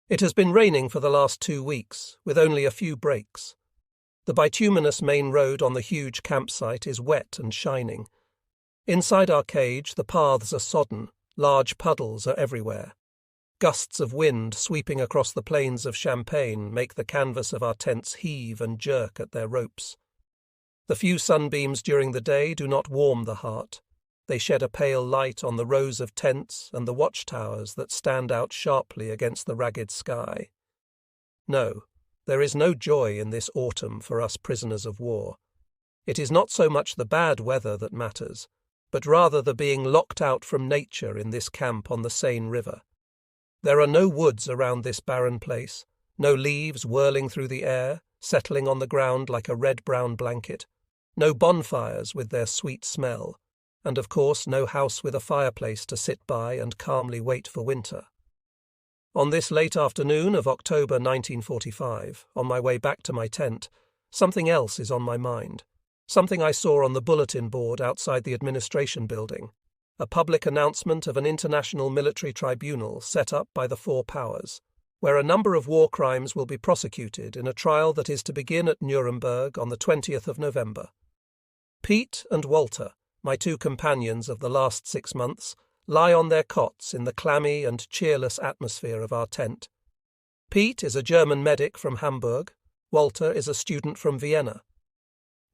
It has been raining for the last 2 weeks, with only a few breaks. The bituminous main road on the huge campsite is wet and shining. Inside our cage, the paths are sodden, large puddles are everywhere. Gusts of wind sweeping across the plains of Champagne make the canvas of our tents heave and jerk at their ropes. The few sunbeams during the day do not warm the heart. They shed a pale light on the rows of tents and the watchtowers that stand out sharply against the ragged sky. No, there is no joy in this autumn for us prisoners of war. It is not so much the bad weather that matters, but rather the being locked out from nature in this camp on the Seine River. There are no woods around this barren place, no leaves whirling through the air, settling on the ground like a red-brown blanket, no bonfires with their sweet smell, and of course no house with a fireplace to sit by and calmly wait for winter. On this late afternoon of October 1945, on my way back to my tent, something else is on my mind, something I saw on the bulletin board outside the administration building, a public announcement of an international military tribunal set up by the four powers, where a number of war crimes will be prosecuted in a trial that is to begin at Nuremberg on the 20th of November. Pete and Walter, my two companions of the last 6 months, lie on their cots in the clammy and cheerless atmosphere of our tent. Pete is a German medic from Hamburg. Walter is a student from Vienna.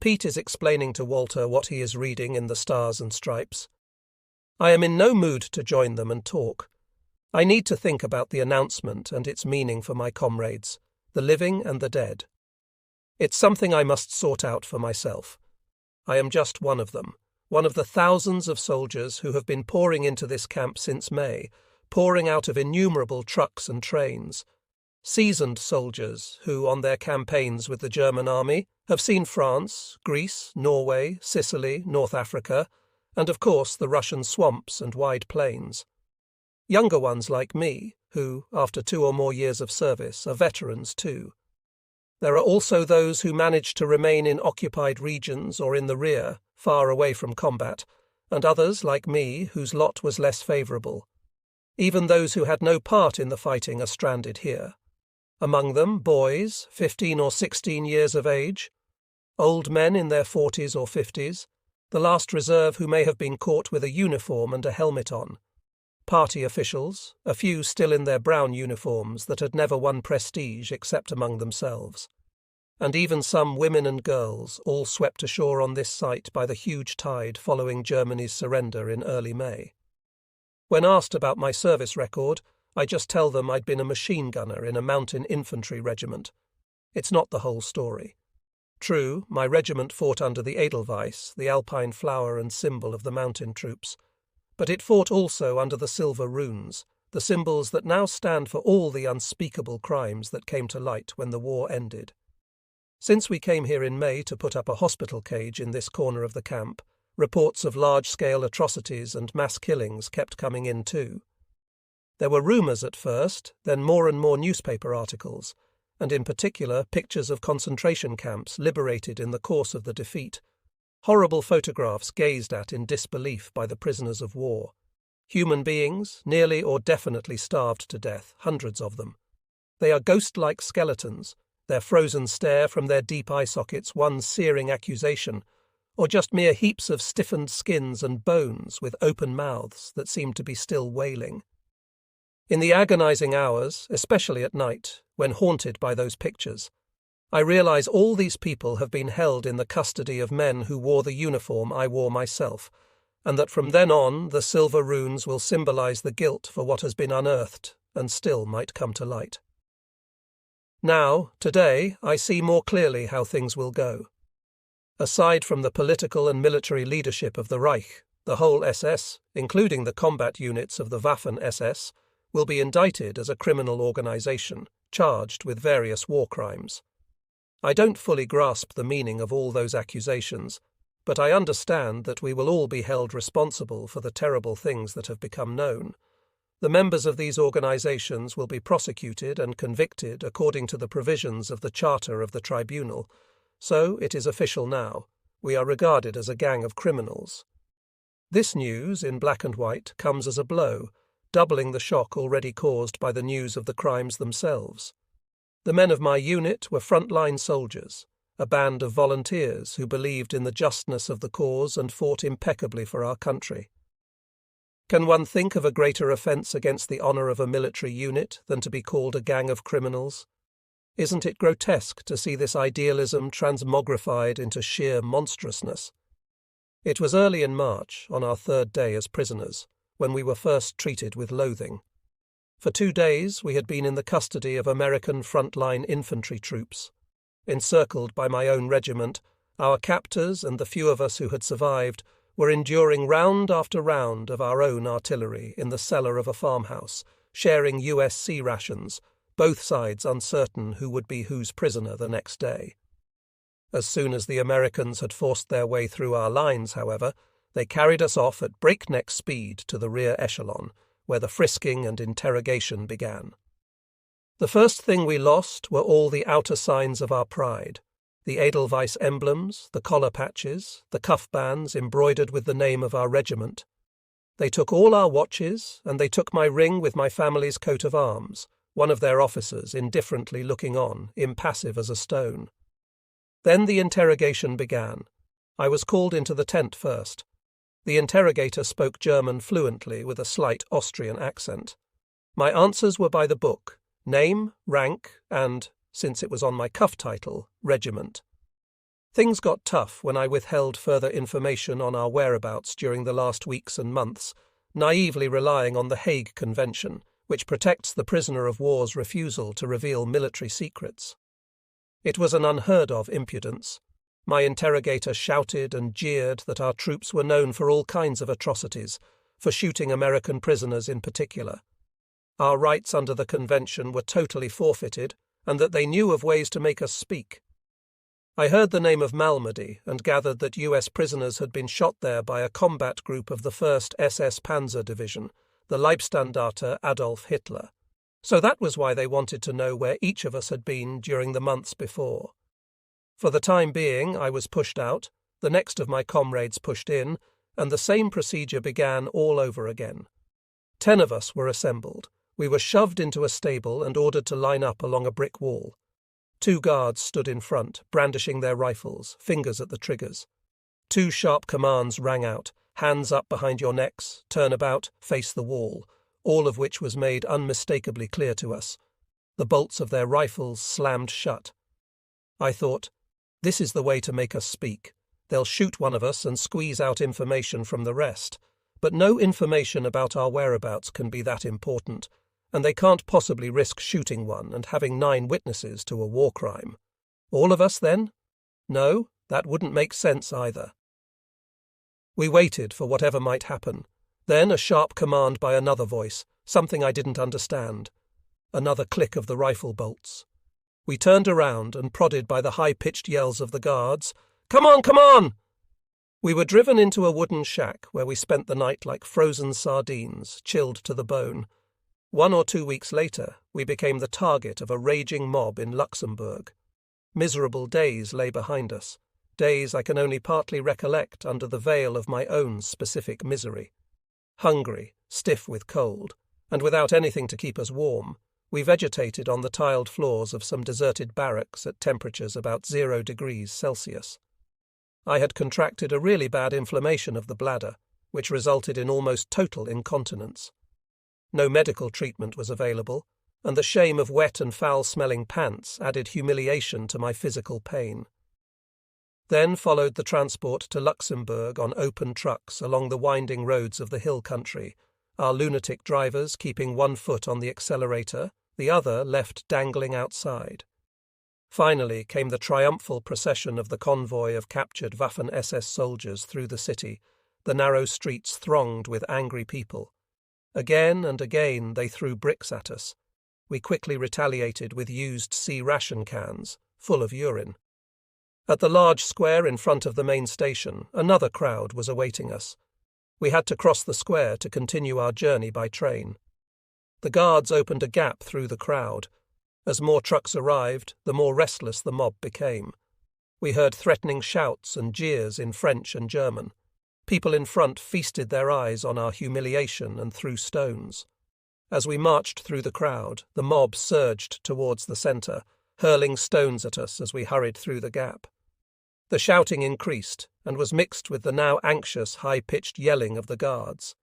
Pete is explaining to Walter what he is reading in the Stars and Stripes. I am in no mood to join them and talk. I need to think about the announcement and its meaning for my comrades, the living and the dead. It's something I must sort out for myself. I am just one of them. One of the thousands of soldiers who have been pouring into this camp since May, pouring out of innumerable trucks and trains. Seasoned soldiers who, on their campaigns with the German army, have seen France, Greece, Norway, Sicily, North Africa, and of course the Russian swamps and wide plains. Younger ones like me, who, after 2 or more years of service, are veterans too. There are also those who manage to remain in occupied regions or in the rear, far away from combat, and others, like me, whose lot was less favourable. Even those who had no part in the fighting are stranded here. Among them, boys, 15 or 16 years of age, old men in their 40s or 50s, the last reserve who may have been caught with a uniform and a helmet on, party officials, a few still in their brown uniforms that had never won prestige except among themselves, and even some women and girls, all swept ashore on this site by the huge tide following Germany's surrender in early May. When asked about my service record, I just tell them I'd been a machine gunner in a mountain infantry regiment. It's not the whole story. True, my regiment fought under the Edelweiss, the alpine flower and symbol of the mountain troops, but it fought also under the silver runes, the symbols that now stand for all the unspeakable crimes that came to light when the war ended. Since we came here in May to put up a hospital cage in this corner of the camp, reports of large-scale atrocities and mass killings kept coming in too. There were rumours at first, then more and more newspaper articles, and in particular pictures of concentration camps liberated in the course of the defeat, horrible photographs gazed at in disbelief by the prisoners of war. Human beings, nearly or definitely starved to death, hundreds of them. They are ghost-like skeletons, their frozen stare from their deep eye sockets one searing accusation, or just mere heaps of stiffened skins and bones with open mouths that seem to be still wailing. In the agonizing hours, especially at night, when haunted by those pictures, I realize all these people have been held in the custody of men who wore the uniform I wore myself, and that from then on the silver runes will symbolize the guilt for what has been unearthed and still might come to light. Now, today, I see more clearly how things will go. Aside from the political and military leadership of the Reich, the whole SS, including the combat units of the Waffen-SS, will be indicted as a criminal organization, charged with various war crimes. I don't fully grasp the meaning of all those accusations, but I understand that we will all be held responsible for the terrible things that have become known. The members of these organizations will be prosecuted and convicted according to the provisions of the Charter of the Tribunal, so it is official now. We are regarded as a gang of criminals. This news, in black and white, comes as a blow, doubling the shock already caused by the news of the crimes themselves. The men of my unit were frontline soldiers, a band of volunteers who believed in the justness of the cause and fought impeccably for our country. Can one think of a greater offence against the honour of a military unit than to be called a gang of criminals? Isn't it grotesque to see this idealism transmogrified into sheer monstrousness? It was early in March, on our third day as prisoners, when we were first treated with loathing. For 2 days we had been in the custody of American frontline infantry troops. Encircled by my own regiment, our captors and the few of us who had survived were enduring round after round of our own artillery in the cellar of a farmhouse, sharing USC rations, both sides uncertain who would be whose prisoner the next day. As soon as the Americans had forced their way through our lines, however, they carried us off at breakneck speed to the rear echelon, where the frisking and interrogation began. The first thing we lost were all the outer signs of our pride: the Edelweiss emblems, the collar patches, the cuff bands embroidered with the name of our regiment. They took all our watches, and they took my ring with my family's coat of arms, one of their officers indifferently looking on, impassive as a stone. Then the interrogation began. I was called into the tent first. The interrogator spoke German fluently with a slight Austrian accent. My answers were by the book: name, rank, and, since it was on my cuff title, regiment. Things got tough when I withheld further information on our whereabouts during the last weeks and months, naively relying on the Hague Convention, which protects the prisoner of war's refusal to reveal military secrets. It was an unheard-of impudence. My interrogator shouted and jeered that our troops were known for all kinds of atrocities, for shooting American prisoners in particular. Our rights under the convention were totally forfeited, and that they knew of ways to make us speak. I heard the name of Malmedy and gathered that US prisoners had been shot there by a combat group of the 1st SS Panzer Division, the Leibstandarte Adolf Hitler. So that was why they wanted to know where each of us had been during the months before. For the time being, I was pushed out, the next of my comrades pushed in, and the same procedure began all over again. 10 of us were assembled. We were shoved into a stable and ordered to line up along a brick wall. 2 guards stood in front, brandishing their rifles, fingers at the triggers. 2 sharp commands rang out: hands up behind your necks, turn about, face the wall, all of which was made unmistakably clear to us. The bolts of their rifles slammed shut. I thought, this is the way to make us speak. They'll shoot one of us and squeeze out information from the rest. But no information about our whereabouts can be that important, and they can't possibly risk shooting one and having 9 witnesses to a war crime. All of us, then? No, that wouldn't make sense either. We waited for whatever might happen. Then a sharp command by another voice, something I didn't understand. Another click of the rifle bolts. We turned around and, prodded by the high-pitched yells of the guards, "Come on, come on!" We were driven into a wooden shack where we spent the night like frozen sardines, chilled to the bone. 1 or 2 weeks later, we became the target of a raging mob in Luxembourg. Miserable days lay behind us, days I can only partly recollect under the veil of my own specific misery. Hungry, stiff with cold, and without anything to keep us warm, we vegetated on the tiled floors of some deserted barracks at temperatures about 0 degrees Celsius. I had contracted a really bad inflammation of the bladder, which resulted in almost total incontinence. No medical treatment was available, and the shame of wet and foul-smelling pants added humiliation to my physical pain. Then followed the transport to Luxembourg on open trucks along the winding roads of the hill country, our lunatic drivers keeping one foot on the accelerator, the other left dangling outside. Finally came the triumphal procession of the convoy of captured Waffen-SS soldiers through the city, the narrow streets thronged with angry people. Again and again they threw bricks at us. We quickly retaliated with used C-ration cans, full of urine. At the large square in front of the main station, another crowd was awaiting us. We had to cross the square to continue our journey by train. The guards opened a gap through the crowd. As more trucks arrived, the more restless the mob became. We heard threatening shouts and jeers in French and German. People in front feasted their eyes on our humiliation and threw stones. As we marched through the crowd, the mob surged towards the centre, hurling stones at us as we hurried through the gap. The shouting increased and was mixed with the now anxious, high-pitched yelling of the guards.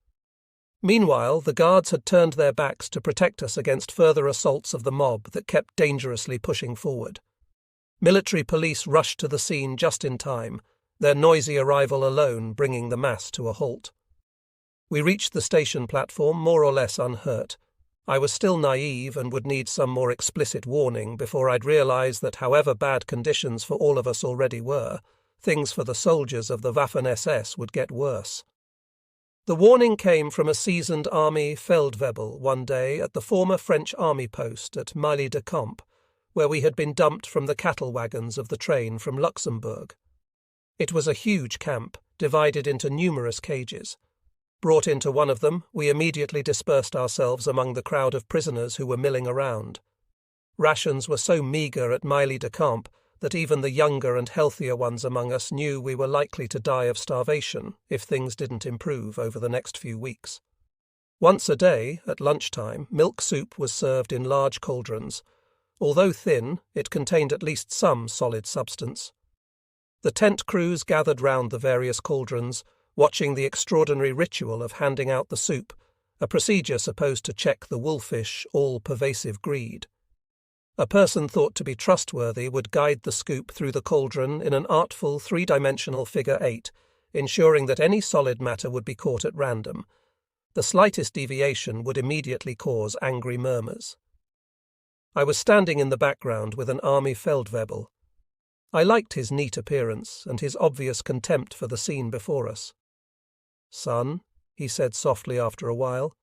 Meanwhile, the guards had turned their backs to protect us against further assaults of the mob that kept dangerously pushing forward. Military police rushed to the scene just in time, their noisy arrival alone bringing the mass to a halt. We reached the station platform more or less unhurt. I was still naive and would need some more explicit warning before I'd realise that however bad conditions for all of us already were, things for the soldiers of the Waffen-SS would get worse. The warning came from a seasoned army Feldwebel one day at the former French army post at Meilly de Camp, where we had been dumped from the cattle wagons of the train from Luxembourg. It was a huge camp, divided into numerous cages. Brought into one of them, we immediately dispersed ourselves among the crowd of prisoners who were milling around. Rations were so meagre at Meilly de Camp that even the younger and healthier ones among us knew we were likely to die of starvation if things didn't improve over the next few weeks. Once a day, at lunchtime, milk soup was served in large cauldrons. Although thin, it contained at least some solid substance. The tent crews gathered round the various cauldrons, watching the extraordinary ritual of handing out the soup, a procedure supposed to check the wolfish, all-pervasive greed. A person thought to be trustworthy would guide the scoop through the cauldron in an artful three-dimensional figure 8, ensuring that any solid matter would be caught at random. The slightest deviation would immediately cause angry murmurs. I was standing in the background with an army Feldwebel. I liked his neat appearance and his obvious contempt for the scene before us. "Son," he said softly after a while,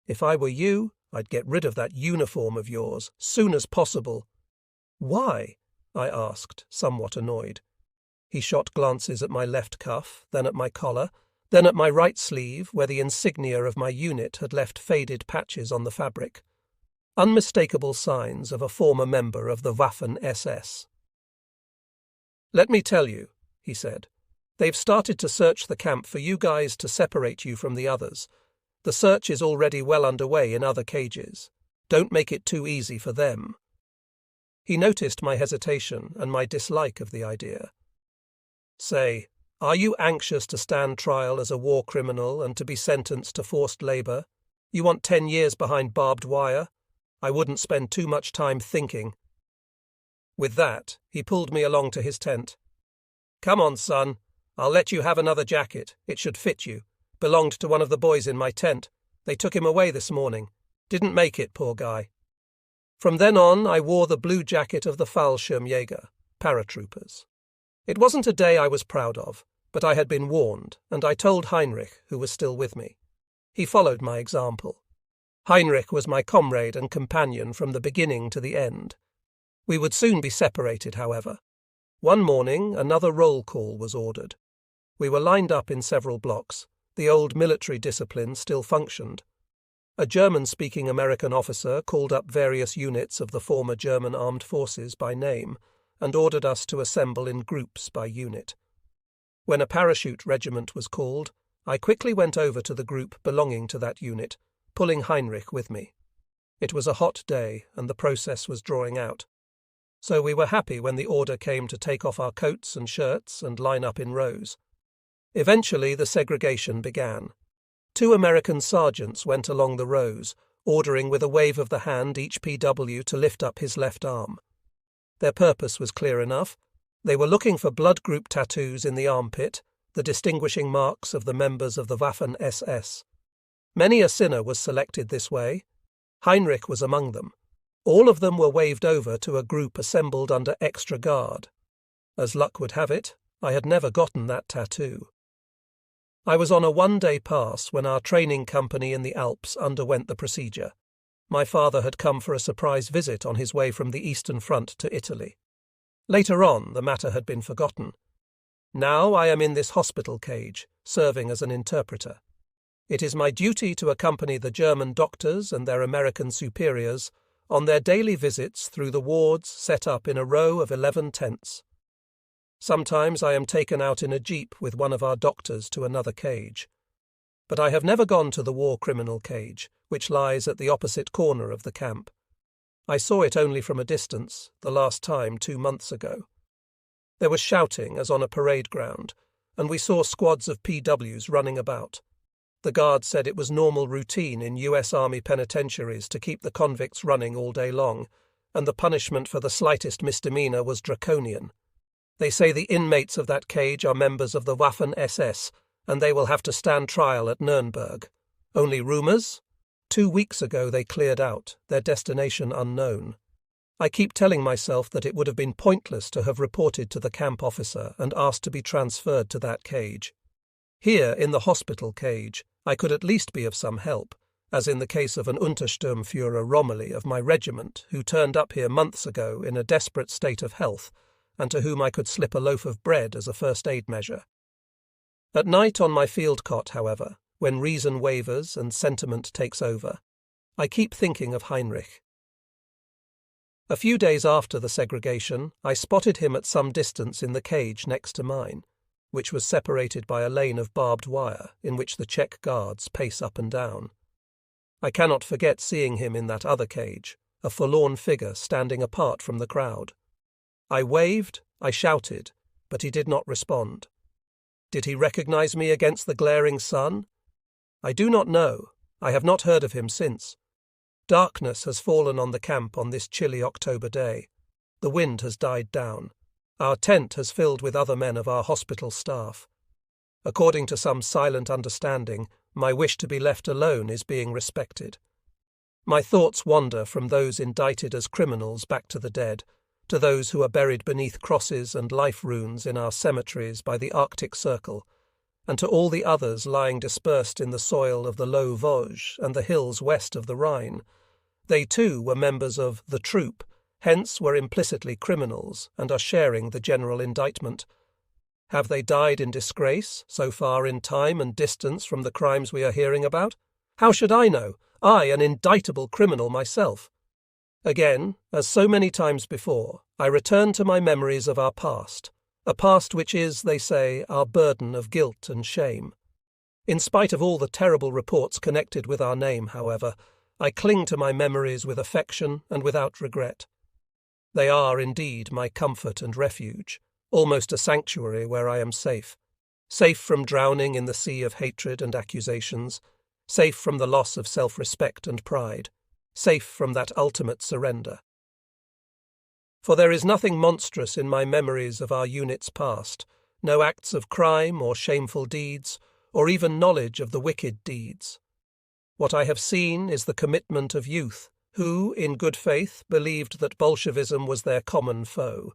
"if I were you, I'd get rid of that uniform of yours, soon as possible." "Why?" I asked, somewhat annoyed. He shot glances at my left cuff, then at my collar, then at my right sleeve, where the insignia of my unit had left faded patches on the fabric. Unmistakable signs of a former member of the Waffen-SS. "Let me tell you," he said. "They've started to search the camp for you guys to separate you from the others. The search is already well underway in other cages. Don't make it too easy for them." He noticed my hesitation and my dislike of the idea. "Say, are you anxious to stand trial as a war criminal and to be sentenced to forced labour? You want 10 years behind barbed wire? I wouldn't spend too much time thinking." With that, he pulled me along to his tent. "Come on, son. I'll let you have another jacket. It should fit you. Belonged to one of the boys in my tent. They took him away this morning. Didn't make it, poor guy." From then on, I wore the blue jacket of the Fallschirmjäger, paratroopers. It wasn't a day I was proud of, but I had been warned, and I told Heinrich, who was still with me. He followed my example. Heinrich was my comrade and companion from the beginning to the end. We would soon be separated, however. One morning, another roll call was ordered. We were lined up in several blocks. The old military discipline still functioned. A German-speaking American officer called up various units of the former German armed forces by name and ordered us to assemble in groups by unit. When a parachute regiment was called, I quickly went over to the group belonging to that unit, pulling Heinrich with me. It was a hot day and the process was drawing out. So we were happy when the order came to take off our coats and shirts and line up in rows. Eventually the segregation began. 2 American sergeants went along the rows, ordering with a wave of the hand each PW to lift up his left arm. Their purpose was clear enough. They were looking for blood group tattoos in the armpit, the distinguishing marks of the members of the Waffen-SS. Many a sinner was selected this way. Heinrich was among them. All of them were waved over to a group assembled under extra guard. As luck would have it, I had never gotten that tattoo. I was on a one-day pass when our training company in the Alps underwent the procedure. My father had come for a surprise visit on his way from the Eastern Front to Italy. Later on, the matter had been forgotten. Now I am in this hospital cage, serving as an interpreter. It is my duty to accompany the German doctors and their American superiors on their daily visits through the wards set up in a row of 11 tents. Sometimes I am taken out in a jeep with one of our doctors to another cage. But I have never gone to the war criminal cage, which lies at the opposite corner of the camp. I saw it only from a distance, the last time 2 months ago. There was shouting as on a parade ground, and we saw squads of PWs running about. The guard said it was normal routine in US Army penitentiaries to keep the convicts running all day long, and the punishment for the slightest misdemeanor was draconian. They say the inmates of that cage are members of the Waffen-SS, and they will have to stand trial at Nuremberg. Only rumors? 2 weeks ago they cleared out, their destination unknown. I keep telling myself that it would have been pointless to have reported to the camp officer and asked to be transferred to that cage. Here, in the hospital cage, I could at least be of some help, as in the case of an Untersturmführer Romilly of my regiment who turned up here months ago in a desperate state of health, and to whom I could slip a loaf of bread as a first aid measure. At night on my field cot, however, when reason wavers and sentiment takes over, I keep thinking of Heinrich. A few days after the segregation, I spotted him at some distance in the cage next to mine, which was separated by a lane of barbed wire in which the Czech guards pace up and down. I cannot forget seeing him in that other cage, a forlorn figure standing apart from the crowd. I waved, I shouted, but he did not respond. Did he recognize me against the glaring sun? I do not know. I have not heard of him since. Darkness has fallen on the camp on this chilly October day. The wind has died down. Our tent has filled with other men of our hospital staff. According to some silent understanding, my wish to be left alone is being respected. My thoughts wander from those indicted as criminals back to the dead, to those who are buried beneath crosses and life runes in our cemeteries by the Arctic Circle, and to all the others lying dispersed in the soil of the low Vosges and the hills west of the Rhine. They too were members of the troop, hence were implicitly criminals and are sharing the general indictment. Have they died in disgrace, so far in time and distance from the crimes we are hearing about? How should I know? I, an indictable criminal myself. Again, as so many times before, I return to my memories of our past, a past which is, they say, our burden of guilt and shame. In spite of all the terrible reports connected with our name, however, I cling to my memories with affection and without regret. They are, indeed, my comfort and refuge, almost a sanctuary where I am safe, safe from drowning in the sea of hatred and accusations, safe from the loss of self-respect and pride, safe from that ultimate surrender. For there is nothing monstrous in my memories of our unit's past, no acts of crime or shameful deeds, or even knowledge of the wicked deeds. What I have seen is the commitment of youth, who, in good faith, believed that Bolshevism was their common foe,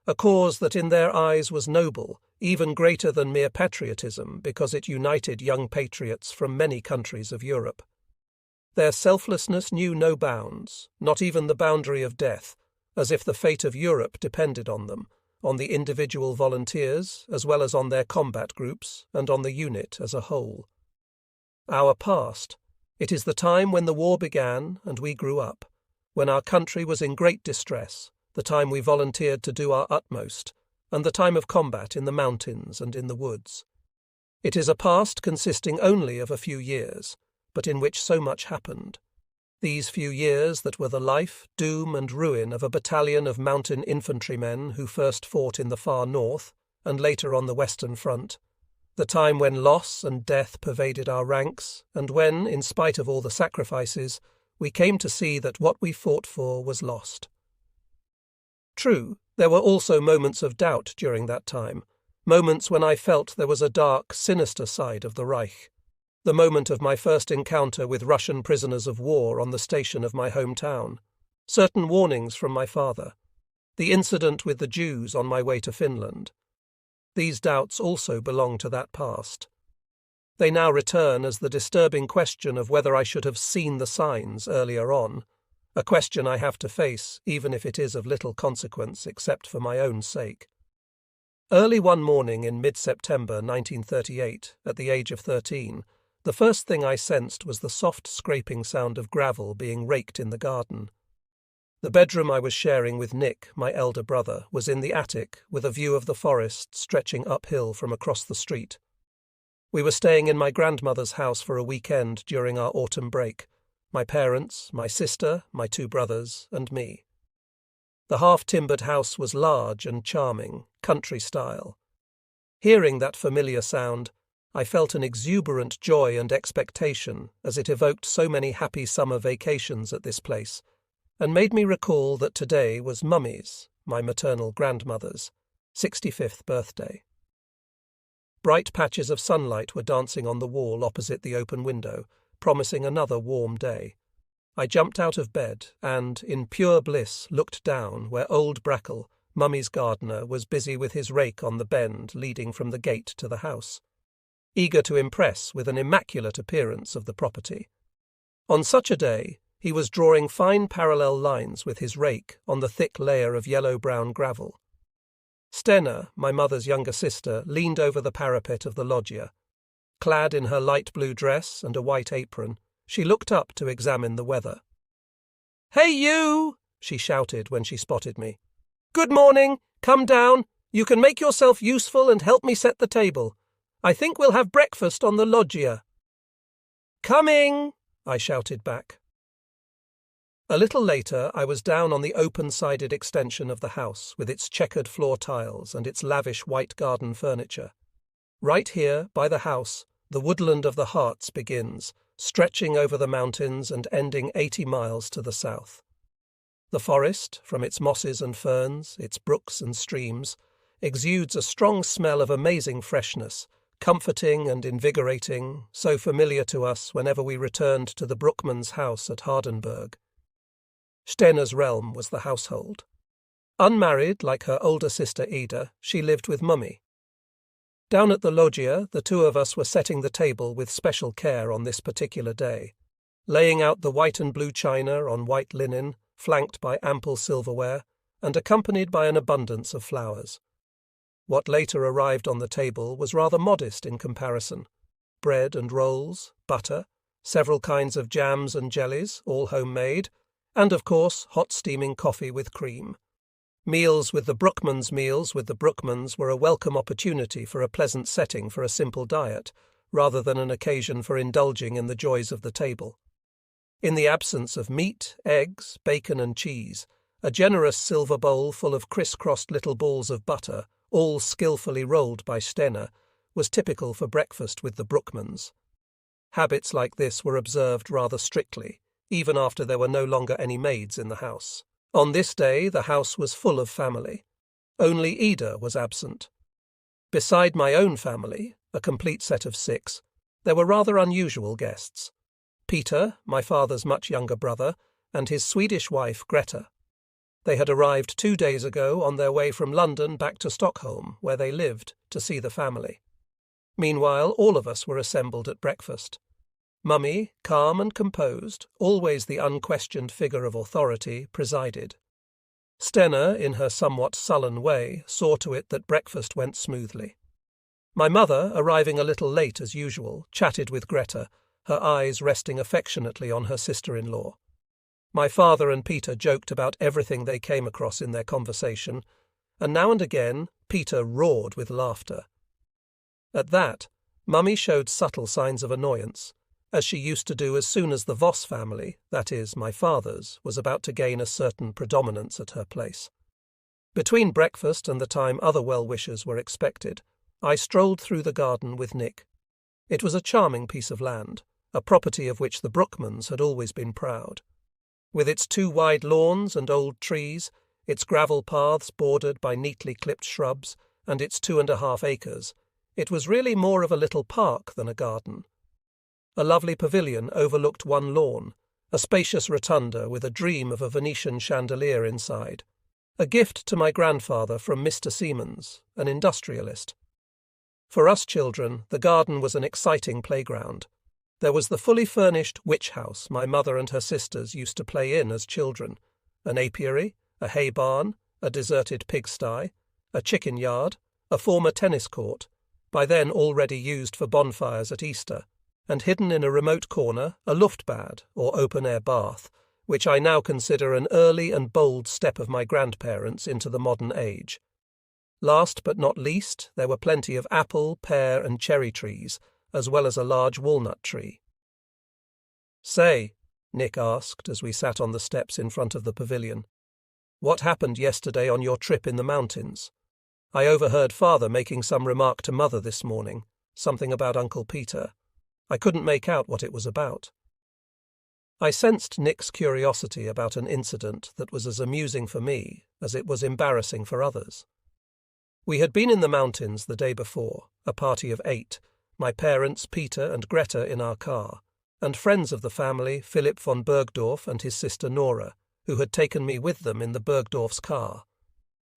a cause that in their eyes was noble, even greater than mere patriotism, because it united young patriots from many countries of Europe. Their selflessness knew no bounds, not even the boundary of death, as if the fate of Europe depended on them, on the individual volunteers, as well as on their combat groups, and on the unit as a whole. Our past. It is the time when the war began and we grew up, when our country was in great distress, the time we volunteered to do our utmost, and the time of combat in the mountains and in the woods. It is a past consisting only of a few years, but in which so much happened. These few years that were the life, doom and ruin of a battalion of mountain infantrymen who first fought in the far north and later on the Western Front, the time when loss and death pervaded our ranks, and when, in spite of all the sacrifices, we came to see that what we fought for was lost. True, there were also moments of doubt during that time, moments when I felt there was a dark, sinister side of the Reich. The moment of my first encounter with Russian prisoners of war on the station of my hometown, certain warnings from my father, the incident with the Jews on my way to Finland. These doubts also belong to that past. They now return as the disturbing question of whether I should have seen the signs earlier on, a question I have to face even if it is of little consequence except for my own sake. Early one morning in mid-September 1938, at the age of 13, the first thing I sensed was the soft scraping sound of gravel being raked in the garden. The bedroom I was sharing with Nick, my elder brother, was in the attic with a view of the forest stretching uphill from across the street. We were staying in my grandmother's house for a weekend during our autumn break, my parents, my sister, my two brothers, and me. The half-timbered house was large and charming, country style. Hearing that familiar sound, I felt an exuberant joy and expectation as it evoked so many happy summer vacations at this place, and made me recall that today was Mummy's, my maternal grandmother's, 65th birthday. Bright patches of sunlight were dancing on the wall opposite the open window, promising another warm day. I jumped out of bed and, in pure bliss, looked down where old Brackle, Mummy's gardener, was busy with his rake on the bend leading from the gate to the house, eager to impress with an immaculate appearance of the property. On such a day, he was drawing fine parallel lines with his rake on the thick layer of yellow-brown gravel. Stena, my mother's younger sister, leaned over the parapet of the loggia. Clad in her light blue dress and a white apron, she looked up to examine the weather. "Hey, you!" she shouted when she spotted me. "Good morning! Come down! You can make yourself useful and help me set the table. I think we'll have breakfast on the loggia." "Coming!" I shouted back. A little later, I was down on the open-sided extension of the house with its checkered floor tiles and its lavish white garden furniture. Right here, by the house, the woodland of the Hearts begins, stretching over the mountains and ending 80 miles to the south. The forest, from its mosses and ferns, its brooks and streams, exudes a strong smell of amazing freshness, comforting and invigorating, so familiar to us whenever we returned to the Brookmans' house at Hardenberg. Stena's realm was the household. Unmarried, like her older sister Ida, she lived with Mummy. Down at the loggia, the two of us were setting the table with special care on this particular day, laying out the white and blue china on white linen, flanked by ample silverware, and accompanied by an abundance of flowers. What later arrived on the table was rather modest in comparison. Bread and rolls, butter, several kinds of jams and jellies, all homemade, and, of course, hot steaming coffee with cream. Meals with the Brookmans were a welcome opportunity for a pleasant setting for a simple diet, rather than an occasion for indulging in the joys of the table. In the absence of meat, eggs, bacon and cheese, a generous silver bowl full of criss-crossed little balls of butter, all skillfully rolled by Stena, was typical for breakfast with the Brookmans. Habits like this were observed rather strictly, even after there were no longer any maids in the house. On this day the house was full of family. Only Ida was absent. Beside my own family, a complete set of 6, there were rather unusual guests. Peter, my father's much younger brother, and his Swedish wife Greta. They had arrived 2 days ago on their way from London back to Stockholm, where they lived, to see the family. Meanwhile, all of us were assembled at breakfast. Mummy, calm and composed, always the unquestioned figure of authority, presided. Stena, in her somewhat sullen way, saw to it that breakfast went smoothly. My mother, arriving a little late as usual, chatted with Greta, her eyes resting affectionately on her sister-in-law. My father and Peter joked about everything they came across in their conversation, and now and again Peter roared with laughter. At that, Mummy showed subtle signs of annoyance, as she used to do as soon as the Voss family, that is, my father's, was about to gain a certain predominance at her place. Between breakfast and the time other well-wishers were expected, I strolled through the garden with Nick. It was a charming piece of land, a property of which the Brookmans had always been proud. With its 2 wide lawns and old trees, its gravel paths bordered by neatly clipped shrubs, and its 2.5 acres, it was really more of a little park than a garden. A lovely pavilion overlooked one lawn, a spacious rotunda with a dream of a Venetian chandelier inside, a gift to my grandfather from Mr. Siemens, an industrialist. For us children, the garden was an exciting playground. There was the fully furnished witch house my mother and her sisters used to play in as children, an apiary, a hay barn, a deserted pigsty, a chicken yard, a former tennis court, by then already used for bonfires at Easter, and hidden in a remote corner a luftbad, or open-air bath, which I now consider an early and bold step of my grandparents into the modern age. Last but not least, there were plenty of apple, pear and cherry trees, as well as a large walnut tree. "Say," Nick asked as we sat on the steps in front of the pavilion. "What happened yesterday on your trip in the mountains? I overheard Father making some remark to Mother this morning, something about Uncle Peter. I couldn't make out what it was about." I sensed Nick's curiosity about an incident that was as amusing for me as it was embarrassing for others. We had been in the mountains the day before, a party of 8, my parents, Peter and Greta in our car, and friends of the family, Philip von Bergdorf and his sister Nora, who had taken me with them in the Bergdorf's car.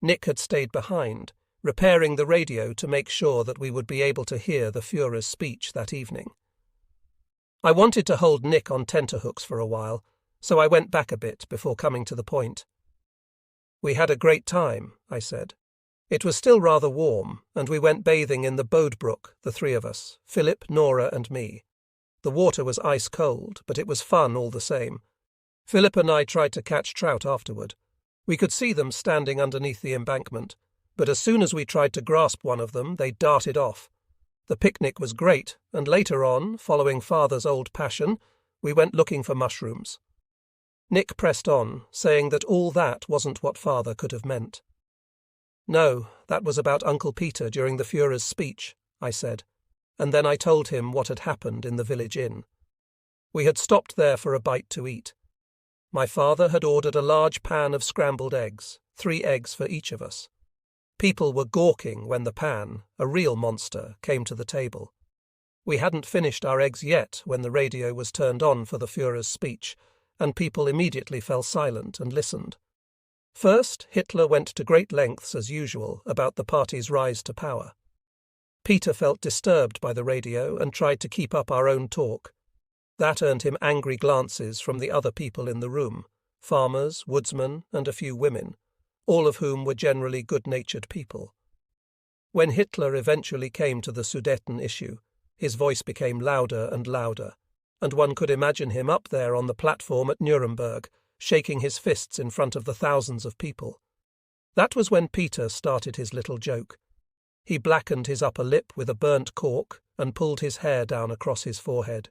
Nick had stayed behind, repairing the radio to make sure that we would be able to hear the Führer's speech that evening. I wanted to hold Nick on tenterhooks for a while, so I went back a bit before coming to the point. "We had a great time," I said. "It was still rather warm, and we went bathing in the Bodebrook, the 3 of us, Philip, Nora and me. The water was ice cold, but it was fun all the same. Philip and I tried to catch trout afterward. We could see them standing underneath the embankment, but as soon as we tried to grasp one of them, they darted off. The picnic was great, and later on, following Father's old passion, we went looking for mushrooms." Nick pressed on, saying that all that wasn't what Father could have meant. "No, that was about Uncle Peter during the Führer's speech," I said, and then I told him what had happened in the village inn. We had stopped there for a bite to eat. My father had ordered a large pan of scrambled eggs, 3 eggs for each of us. People were gawking when the pan, a real monster, came to the table. We hadn't finished our eggs yet when the radio was turned on for the Führer's speech, and people immediately fell silent and listened. First, Hitler went to great lengths as usual about the party's rise to power. Peter felt disturbed by the radio and tried to keep up our own talk. That earned him angry glances from the other people in the room, farmers, woodsmen, and a few women, all of whom were generally good-natured people. When Hitler eventually came to the Sudeten issue, his voice became louder and louder, and one could imagine him up there on the platform at Nuremberg, shaking his fists in front of the thousands of people. That was when Peter started his little joke. He blackened his upper lip with a burnt cork and pulled his hair down across his forehead.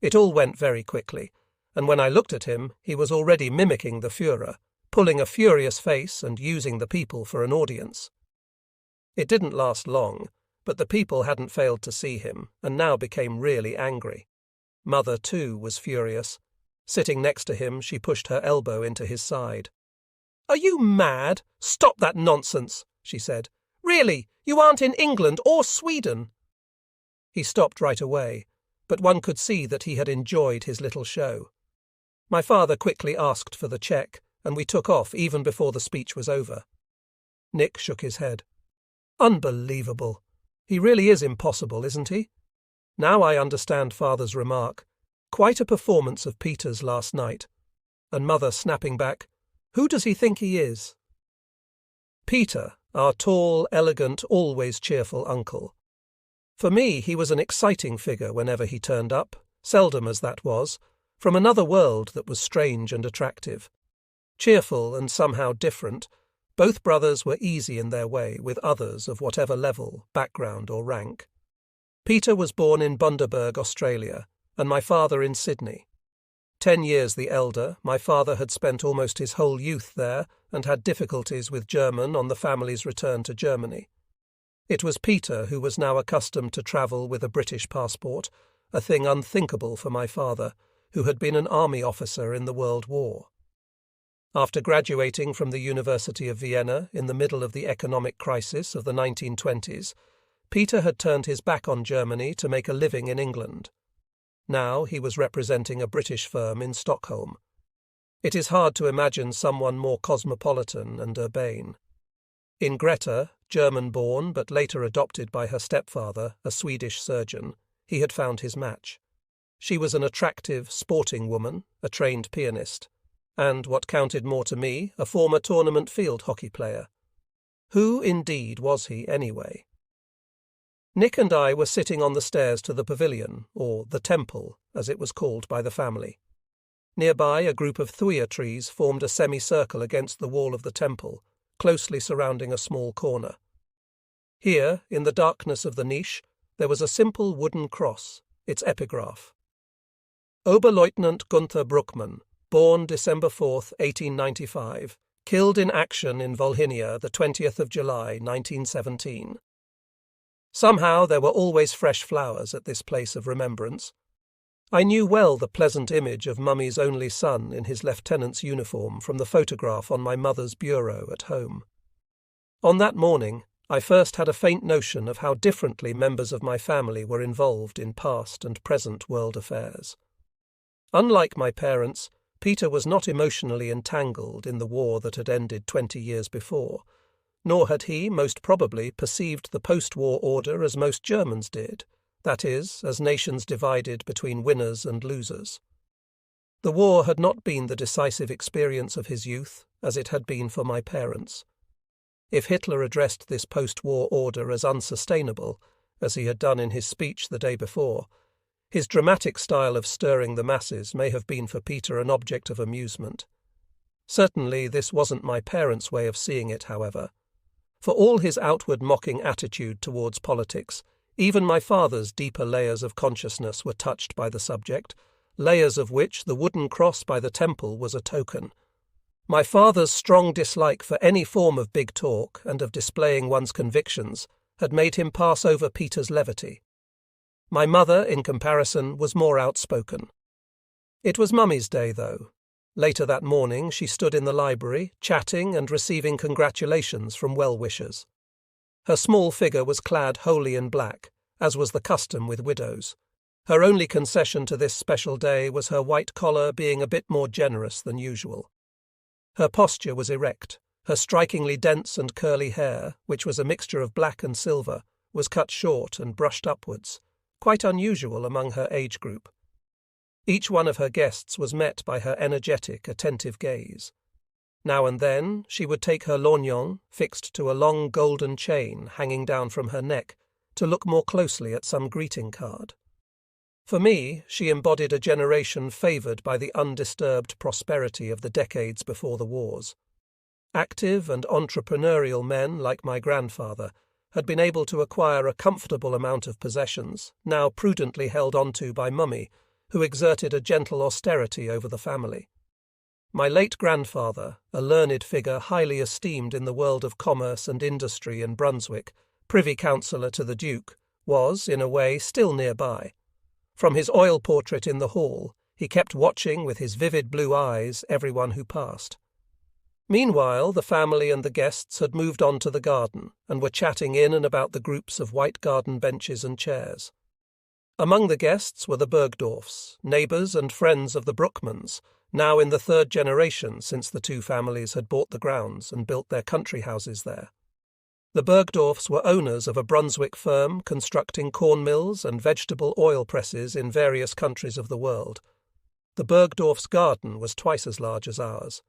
It all went very quickly, and when I looked at him, he was already mimicking the Führer, pulling a furious face and using the people for an audience. It didn't last long, but the people hadn't failed to see him, and now became really angry. Mother, too, was furious. Sitting next to him, she pushed her elbow into his side. "Are you mad? Stop that nonsense," she said. "Really, you aren't in England or Sweden." He stopped right away, but one could see that he had enjoyed his little show. My father quickly asked for the check, and we took off even before the speech was over. Nick shook his head. "Unbelievable. He really is impossible, isn't he? Now I understand Father's remark. Quite a performance of Peter's last night." And Mother snapping back, "Who does he think he is?" Peter, our tall, elegant, always cheerful uncle. For me, he was an exciting figure whenever he turned up, seldom as that was, from another world that was strange and attractive. Cheerful and somehow different, both brothers were easy in their way with others of whatever level, background or rank. Peter was born in Bundaberg, Australia, and my father in Sydney. 10 years the elder, my father had spent almost his whole youth there and had difficulties with German on the family's return to Germany. It was Peter who was now accustomed to travel with a British passport, a thing unthinkable for my father, who had been an army officer in the World War. After graduating from the University of Vienna in the middle of the economic crisis of the 1920s, Peter had turned his back on Germany to make a living in England. Now he was representing a British firm in Stockholm. It is hard to imagine someone more cosmopolitan and urbane. In Greta, German-born but later adopted by her stepfather, a Swedish surgeon, he had found his match. She was an attractive, sporting woman, a trained pianist, and, what counted more to me, a former tournament field hockey player. Who, indeed, was he anyway? Nick and I were sitting on the stairs to the pavilion, or the temple, as it was called by the family. Nearby, a group of thuya trees formed a semicircle against the wall of the temple, closely surrounding a small corner. Here, in the darkness of the niche, there was a simple wooden cross, its epigraph. Oberleutnant Gunther Bruckmann, born December 4, 1895, killed in action in Volhynia the 20th of July, 1917. Somehow there were always fresh flowers at this place of remembrance. I knew well the pleasant image of Mummy's only son in his lieutenant's uniform from the photograph on my mother's bureau at home. On that morning, I first had a faint notion of how differently members of my family were involved in past and present world affairs. Unlike my parents, Peter was not emotionally entangled in the war that had ended 20 years before, nor had he, most probably, perceived the post-war order as most Germans did, that is, as nations divided between winners and losers. The war had not been the decisive experience of his youth, as it had been for my parents. If Hitler addressed this post-war order as unsustainable, as he had done in his speech the day before, his dramatic style of stirring the masses may have been for Peter an object of amusement. Certainly this wasn't my parents' way of seeing it, however. For all his outward mocking attitude towards politics, even my father's deeper layers of consciousness were touched by the subject, layers of which the wooden cross by the temple was a token. My father's strong dislike for any form of big talk and of displaying one's convictions had made him pass over Peter's levity. My mother, in comparison, was more outspoken. It was Mummy's day, though. Later that morning she stood in the library, chatting and receiving congratulations from well-wishers. Her small figure was clad wholly in black, as was the custom with widows. Her only concession to this special day was her white collar being a bit more generous than usual. Her posture was erect. Her strikingly dense and curly hair, which was a mixture of black and silver, was cut short and brushed upwards, quite unusual among her age group. Each one of her guests was met by her energetic, attentive gaze. Now and then she would take her lorgnon, fixed to a long golden chain hanging down from her neck, to look more closely at some greeting card. For me, she embodied a generation favoured by the undisturbed prosperity of the decades before the wars. Active and entrepreneurial men like my grandfather had been able to acquire a comfortable amount of possessions, now prudently held onto by Mummy, who exerted a gentle austerity over the family. My late grandfather, a learned figure highly esteemed in the world of commerce and industry in Brunswick, privy councillor to the Duke, was, in a way, still nearby. From his oil portrait in the hall, he kept watching with his vivid blue eyes everyone who passed. Meanwhile, the family and the guests had moved on to the garden and were chatting in and about the groups of white garden benches and chairs. Among the guests were the Bergdorfs, neighbours and friends of the Bruckmanns, now in the third generation since the two families had bought the grounds and built their country houses there. The Bergdorfs were owners of a Brunswick firm constructing corn mills and vegetable oil presses in various countries of the world. The Bergdorfs' garden was twice as large as ours.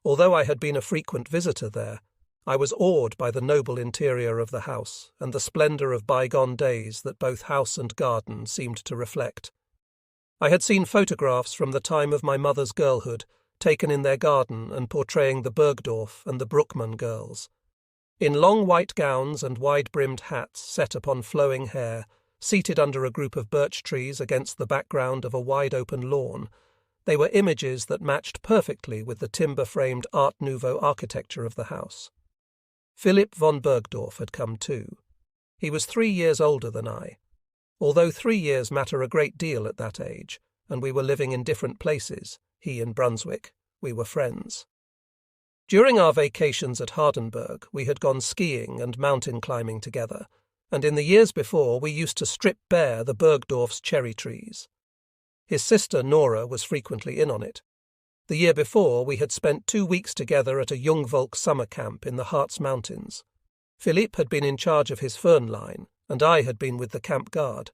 Although I had been a frequent visitor there, I was awed by the noble interior of the house and the splendour of bygone days that both house and garden seemed to reflect. I had seen photographs from the time of my mother's girlhood, taken in their garden and portraying the Bergdorf and the Bruckmann girls. In long white gowns and wide-brimmed hats set upon flowing hair, seated under a group of birch trees against the background of a wide-open lawn, they were images that matched perfectly with the timber-framed Art Nouveau architecture of the house. Philipp von Bergdorf had come too. He was 3 years older than I. Although 3 years matter a great deal at that age, and we were living in different places, he in Brunswick, we were friends. During our vacations at Hardenberg, we had gone skiing and mountain climbing together, and in the years before we used to strip bare the Bergdorf's cherry trees. His sister Nora was frequently in on it. The year before we had spent 2 weeks together at a Jungvolk summer camp in the Harz Mountains. Philippe had been in charge of his fern line, and I had been with the camp guard.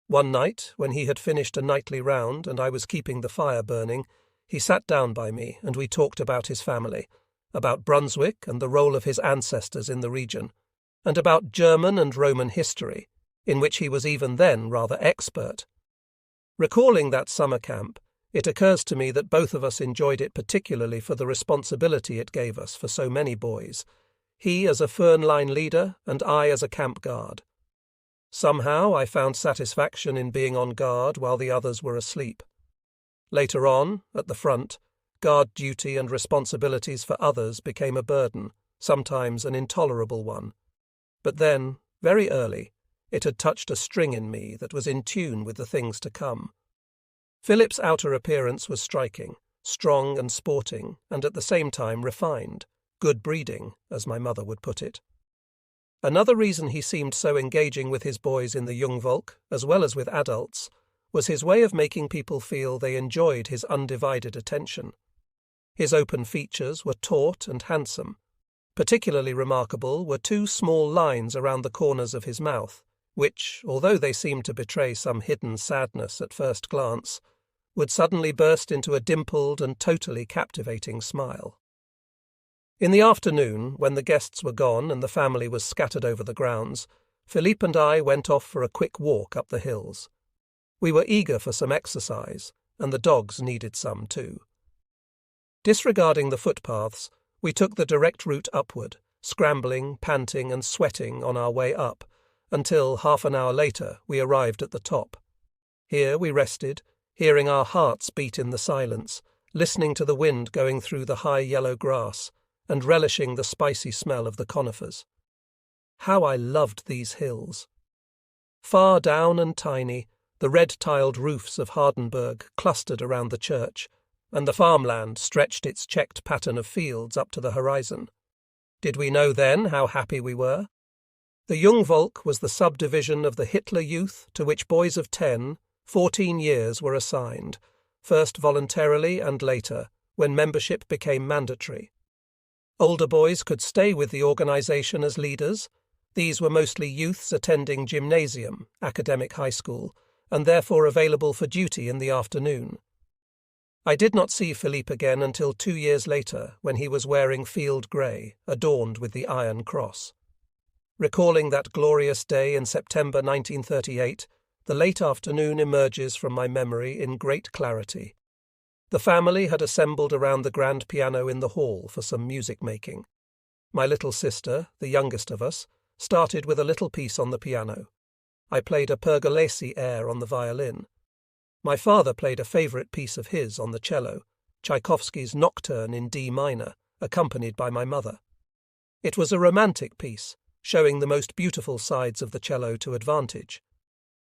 One night, when he had finished a nightly round and I was keeping the fire burning, he sat down by me and we talked about his family, about Brunswick and the role of his ancestors in the region, and about German and Roman history, in which he was even then rather expert. Recalling that summer camp, it occurs to me that both of us enjoyed it particularly for the responsibility it gave us for so many boys, he as a fern line leader and I as a camp guard. Somehow I found satisfaction in being on guard while the others were asleep. Later on, at the front, guard duty and responsibilities for others became a burden, sometimes an intolerable one. But then, very early, it had touched a string in me that was in tune with the things to come. Philip's outer appearance was striking, strong and sporting, and at the same time refined, good breeding, as my mother would put it. Another reason he seemed so engaging with his boys in the Jungvolk, as well as with adults, was his way of making people feel they enjoyed his undivided attention. His open features were taut and handsome. Particularly remarkable were two small lines around the corners of his mouth, which, although they seemed to betray some hidden sadness at first glance, would suddenly burst into a dimpled and totally captivating smile. In the afternoon, when the guests were gone and the family was scattered over the grounds, Philippe and I went off for a quick walk up the hills. We were eager for some exercise, and the dogs needed some too. Disregarding the footpaths, we took the direct route upward, scrambling, panting and sweating on our way up, until half an hour later we arrived at the top. Here we rested, hearing our hearts beat in the silence, listening to the wind going through the high yellow grass, and relishing the spicy smell of the conifers. How I loved these hills! Far down and tiny, the red-tiled roofs of Hardenberg clustered around the church, and the farmland stretched its checked pattern of fields up to the horizon. Did we know then how happy we were? The Jungvolk was the subdivision of the Hitler Youth to which boys of 10, 14 years were assigned, first voluntarily and later, when membership became mandatory. Older boys could stay with the organisation as leaders. These were mostly youths attending gymnasium, academic high school, and therefore available for duty in the afternoon. I did not see Philippe again until 2 years later, when he was wearing field grey, adorned with the Iron Cross. Recalling that glorious day in September 1938, the late afternoon emerges from my memory in great clarity. The family had assembled around the grand piano in the hall for some music-making. My little sister, the youngest of us, started with a little piece on the piano. I played a Pergolesi air on the violin. My father played a favourite piece of his on the cello, Tchaikovsky's Nocturne in D minor, accompanied by my mother. It was a romantic piece, showing the most beautiful sides of the cello to advantage.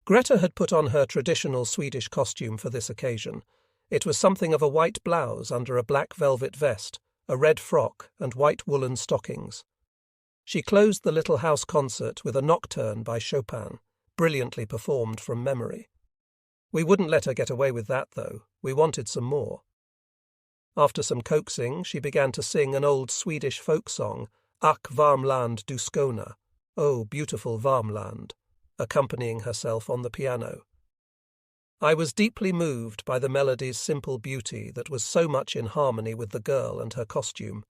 Greta had put on her traditional Swedish costume for this occasion. It was something of a white blouse under a black velvet vest, a red frock, and white woolen stockings. She closed the little house concert with a Nocturne by Chopin, brilliantly performed from memory. We wouldn't let her get away with that, though. We wanted some more. After some coaxing, she began to sing an old Swedish folk song, Ack Varmland du Skåne, Oh, beautiful Varmland, accompanying herself on the piano. I was deeply moved by the melody's simple beauty that was so much in harmony with the girl and her costume.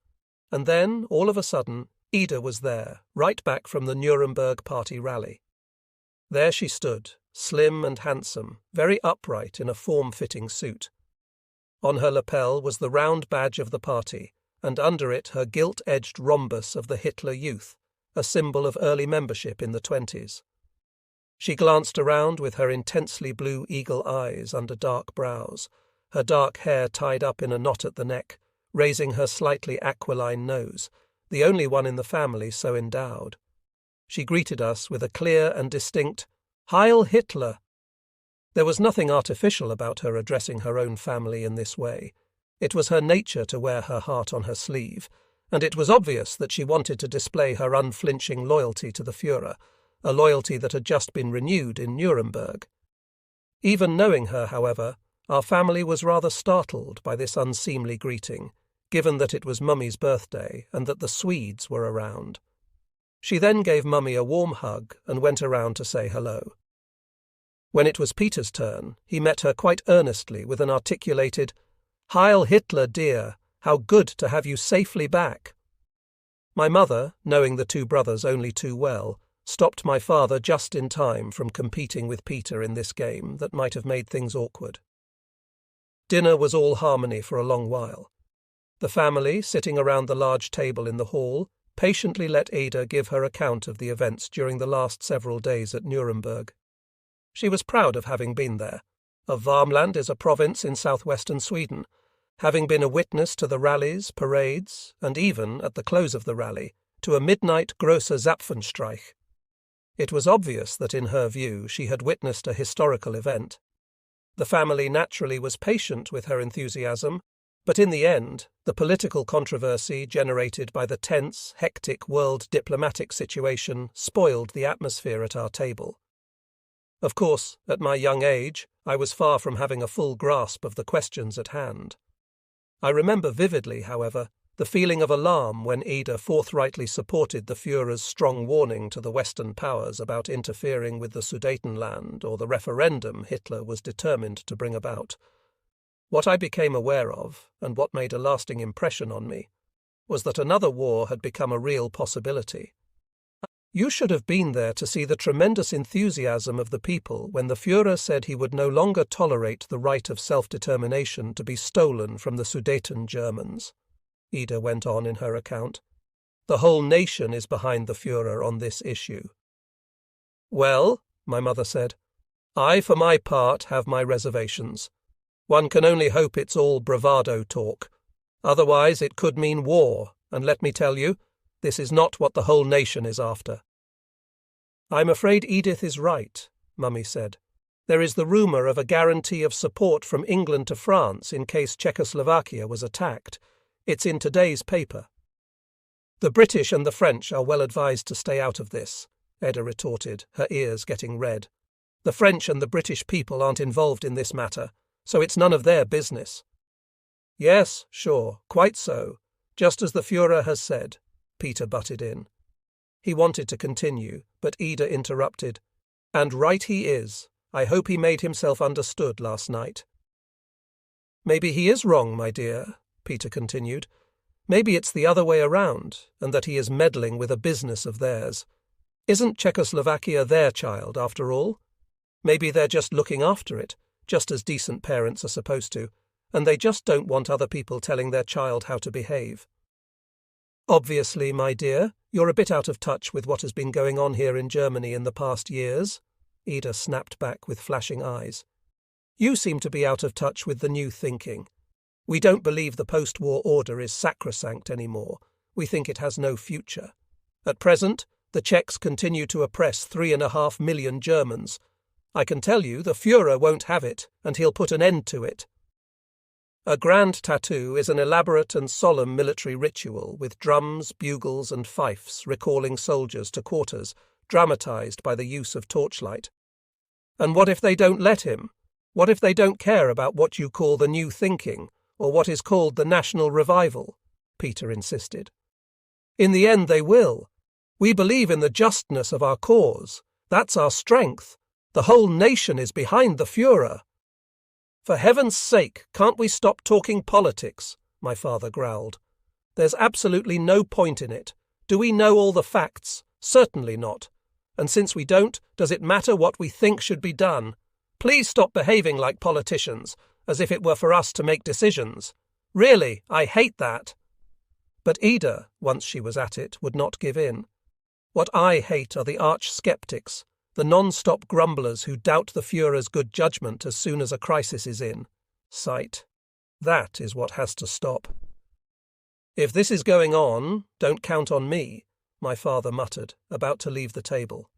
And then, all of a sudden, Ida was there, right back from the Nuremberg party rally. There she stood, slim and handsome, very upright in a form-fitting suit. On her lapel was the round badge of the party, and under it her gilt-edged rhombus of the Hitler Youth, a symbol of early membership in the 20s. She glanced around with her intensely blue eagle eyes under dark brows, her dark hair tied up in a knot at the neck, raising her slightly aquiline nose, the only one in the family so endowed. She greeted us with a clear and distinct "Heil Hitler!" There was nothing artificial about her addressing her own family in this way. It was her nature to wear her heart on her sleeve, and it was obvious that she wanted to display her unflinching loyalty to the Führer, a loyalty that had just been renewed in Nuremberg. Even knowing her, however, our family was rather startled by this unseemly greeting, given that it was Mummy's birthday and that the Swedes were around. She then gave Mummy a warm hug and went around to say hello. When it was Peter's turn, he met her quite earnestly with an articulated, "Heil Hitler, dear! How good to have you safely back!" My mother, knowing the two brothers only too well, stopped my father just in time from competing with Peter in this game that might have made things awkward. Dinner was all harmony for a long while. The family, sitting around the large table in the hall, patiently let Ada give her account of the events during the last several days at Nuremberg. She was proud of having been there, of Värmland is a province in southwestern Sweden, having been a witness to the rallies, parades, and even, at the close of the rally, to a midnight große Zapfenstreich. It was obvious that in her view she had witnessed a historical event. The family naturally was patient with her enthusiasm, but in the end, the political controversy generated by the tense, hectic world diplomatic situation spoiled the atmosphere at our table. Of course, at my young age, I was far from having a full grasp of the questions at hand. I remember vividly, however, the feeling of alarm when Ida forthrightly supported the Führer's strong warning to the Western powers about interfering with the Sudetenland or the referendum Hitler was determined to bring about. What I became aware of, and what made a lasting impression on me, was that another war had become a real possibility. You should have been there to see the tremendous enthusiasm of the people when the Führer said he would no longer tolerate the right of self-determination to be stolen from the Sudeten Germans. Ida went on in her account. The whole nation is behind the Führer on this issue. Well, my mother said, I, for my part, have my reservations. One can only hope it's all bravado talk. Otherwise it could mean war, and let me tell you, this is not what the whole nation is after. I'm afraid Edith is right, Mummy said. There is the rumour of a guarantee of support from England to France in case Czechoslovakia was attacked. It's in today's paper. The British and the French are well advised to stay out of this, Edda retorted, her ears getting red. The French and the British people aren't involved in this matter, so it's none of their business. Yes, sure, quite so, just as the Führer has said, Peter butted in. He wanted to continue, but Ida interrupted. And right he is. I hope he made himself understood last night. Maybe he is wrong, my dear, Peter continued. Maybe it's the other way around, and that he is meddling with a business of theirs. Isn't Czechoslovakia their child, after all? Maybe they're just looking after it, just as decent parents are supposed to, and they just don't want other people telling their child how to behave. Obviously, my dear, you're a bit out of touch with what has been going on here in Germany in the past years, Ida snapped back with flashing eyes. You seem to be out of touch with the new thinking. We don't believe the post-war order is sacrosanct anymore. We think it has no future. At present, the Czechs continue to oppress 3.5 million Germans. I can tell you the Führer won't have it, and he'll put an end to it. A grand tattoo is an elaborate and solemn military ritual with drums, bugles and fifes recalling soldiers to quarters, dramatized by the use of torchlight. And what if they don't let him? What if they don't care about what you call the new thinking, or what is called the national revival? Peter insisted. In the end they will. We believe in the justness of our cause. That's our strength. The whole nation is behind the Führer. For heaven's sake, can't we stop talking politics? My father growled. There's absolutely no point in it. Do we know all the facts? Certainly not. And since we don't, does it matter what we think should be done? Please stop behaving like politicians, as if it were for us to make decisions. Really, I hate that. But Ida, once she was at it, would not give in. What I hate are the arch-skeptics, the non-stop grumblers who doubt the Führer's good judgment as soon as a crisis is in sight. That is what has to stop. If this is going on, don't count on me, my father muttered, about to leave the table.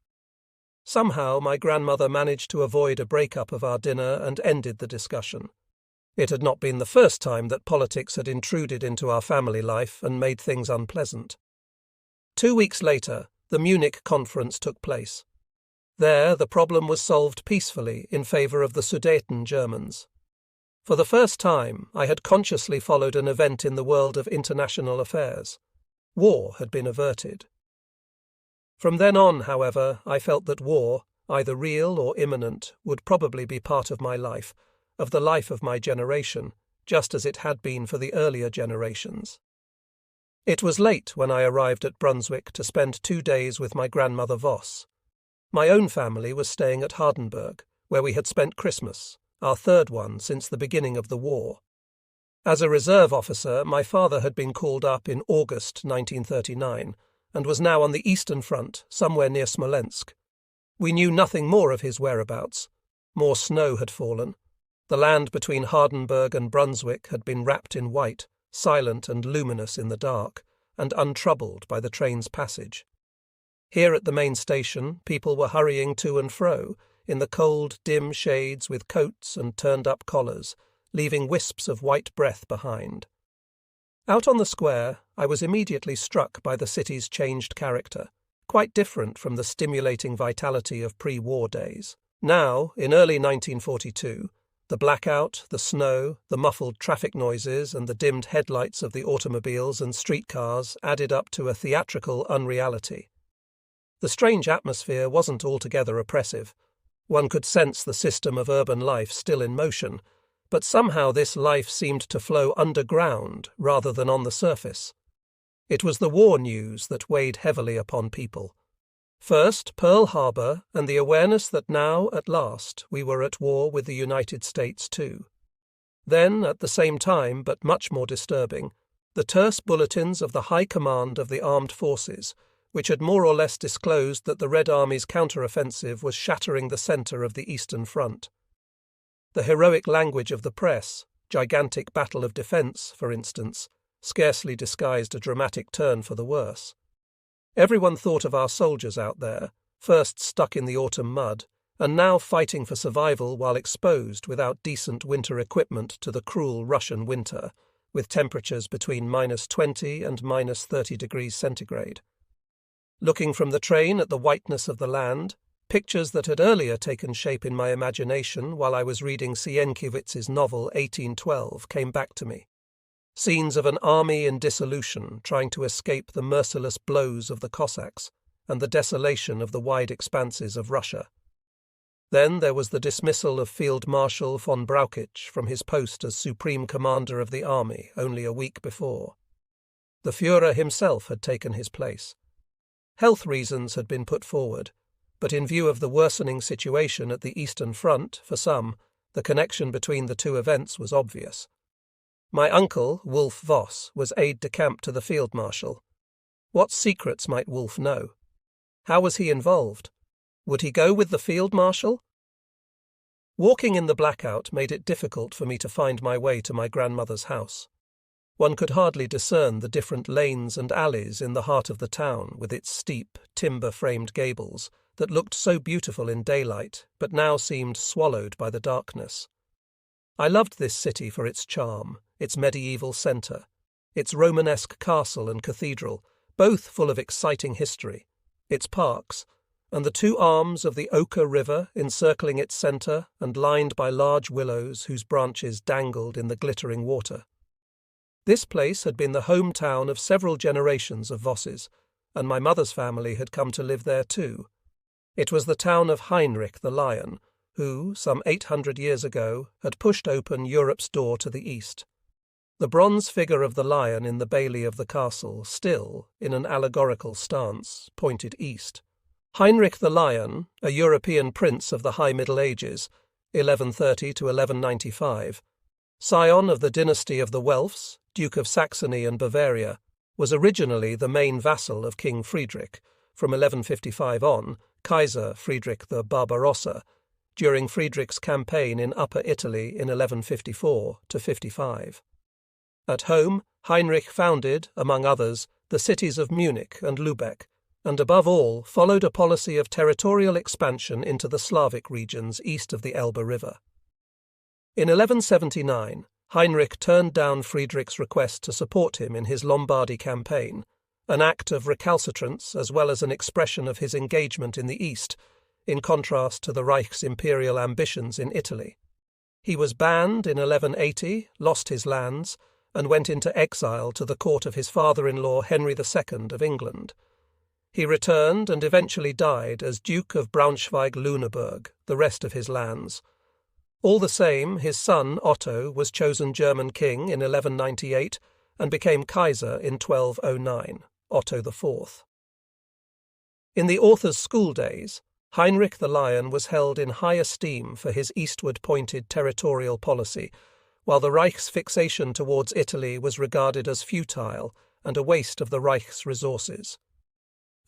Somehow my grandmother managed to avoid a break-up of our dinner and ended the discussion. It had not been the first time that politics had intruded into our family life and made things unpleasant. 2 weeks later, the Munich conference took place. There, the problem was solved peacefully in favour of the Sudeten Germans. For the first time, I had consciously followed an event in the world of international affairs. War had been averted. From then on, however, I felt that war, either real or imminent, would probably be part of my life, of the life of my generation, just as it had been for the earlier generations. It was late when I arrived at Brunswick to spend 2 days with my grandmother Voss. My own family was staying at Hardenberg, where we had spent Christmas, our third one since the beginning of the war. As a reserve officer, my father had been called up in August 1939 and was now on the Eastern Front, somewhere near Smolensk. We knew nothing more of his whereabouts. More snow had fallen. The land between Hardenberg and Brunswick had been wrapped in white, silent and luminous in the dark, and untroubled by the train's passage. Here at the main station, people were hurrying to and fro, in the cold, dim shades with coats and turned-up collars, leaving wisps of white breath behind. Out on the square, I was immediately struck by the city's changed character, quite different from the stimulating vitality of pre-war days. Now, in early 1942, the blackout, the snow, the muffled traffic noises and the dimmed headlights of the automobiles and streetcars added up to a theatrical unreality. The strange atmosphere wasn't altogether oppressive. One could sense the system of urban life still in motion, but somehow this life seemed to flow underground rather than on the surface. It was the war news that weighed heavily upon people. First, Pearl Harbor and the awareness that now, at last, we were at war with the United States too. Then, at the same time, but much more disturbing, the terse bulletins of the High Command of the Armed Forces, which had more or less disclosed that the Red Army's counteroffensive was shattering the centre of the Eastern Front. The heroic language of the press, gigantic battle of defence, for instance, scarcely disguised a dramatic turn for the worse. Everyone thought of our soldiers out there, first stuck in the autumn mud, and now fighting for survival while exposed without decent winter equipment to the cruel Russian winter, with temperatures between -20 and -30 degrees centigrade. Looking from the train at the whiteness of the land, pictures that had earlier taken shape in my imagination while I was reading Sienkiewicz's novel 1812 came back to me. Scenes of an army in dissolution trying to escape the merciless blows of the Cossacks and the desolation of the wide expanses of Russia. Then there was the dismissal of Field Marshal von Brauchitsch from his post as Supreme Commander of the Army only a week before. The Führer himself had taken his place. Health reasons had been put forward, but in view of the worsening situation at the Eastern Front, for some, the connection between the two events was obvious. My uncle, Wolf Voss, was aide-de-camp to the Field Marshal. What secrets might Wolf know? How was he involved? Would he go with the Field Marshal? Walking in the blackout made it difficult for me to find my way to my grandmother's house. One could hardly discern the different lanes and alleys in the heart of the town with its steep, timber-framed gables that looked so beautiful in daylight but now seemed swallowed by the darkness. I loved this city for its charm, its medieval centre, its Romanesque castle and cathedral, both full of exciting history, its parks, and the two arms of the Oka River encircling its centre and lined by large willows whose branches dangled in the glittering water. This place had been the hometown of several generations of Vosses, and my mother's family had come to live there too. It was the town of Heinrich the Lion, who, some 800 years ago, had pushed open Europe's door to the east. The bronze figure of the lion in the bailey of the castle still, in an allegorical stance, pointed east. Heinrich the Lion, a European prince of the High Middle Ages, 1130 to 1195, scion of the dynasty of the Welfs, Duke of Saxony and Bavaria, was originally the main vassal of King Friedrich, from 1155 on, Kaiser Friedrich the Barbarossa, during Friedrich's campaign in Upper Italy in 1154 to 55. At home, Heinrich founded, among others, the cities of Munich and Lübeck, and above all followed a policy of territorial expansion into the Slavic regions east of the Elbe River. In 1179, Heinrich turned down Friedrich's request to support him in his Lombardy campaign, an act of recalcitrance as well as an expression of his engagement in the East, in contrast to the Reich's imperial ambitions in Italy. He was banned in 1180, lost his lands, and went into exile to the court of his father-in-law Henry II of England. He returned and eventually died as Duke of Braunschweig-Lüneburg, the rest of his lands. All the same, his son Otto was chosen German king in 1198 and became Kaiser in 1209, Otto IV. In the author's school days, Heinrich the Lion was held in high esteem for his eastward-pointed territorial policy, while the Reich's fixation towards Italy was regarded as futile and a waste of the Reich's resources.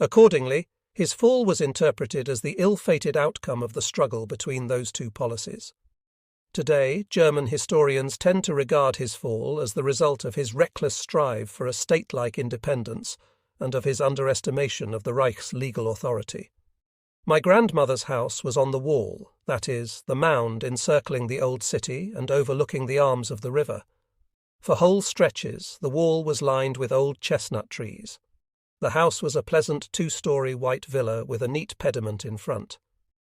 Accordingly, his fall was interpreted as the ill-fated outcome of the struggle between those two policies. Today, German historians tend to regard his fall as the result of his reckless strive for a state-like independence and of his underestimation of the Reich's legal authority. My grandmother's house was on the wall, that is, the mound encircling the old city and overlooking the arms of the river. For whole stretches, the wall was lined with old chestnut trees. The house was a pleasant two-story white villa with a neat pediment in front.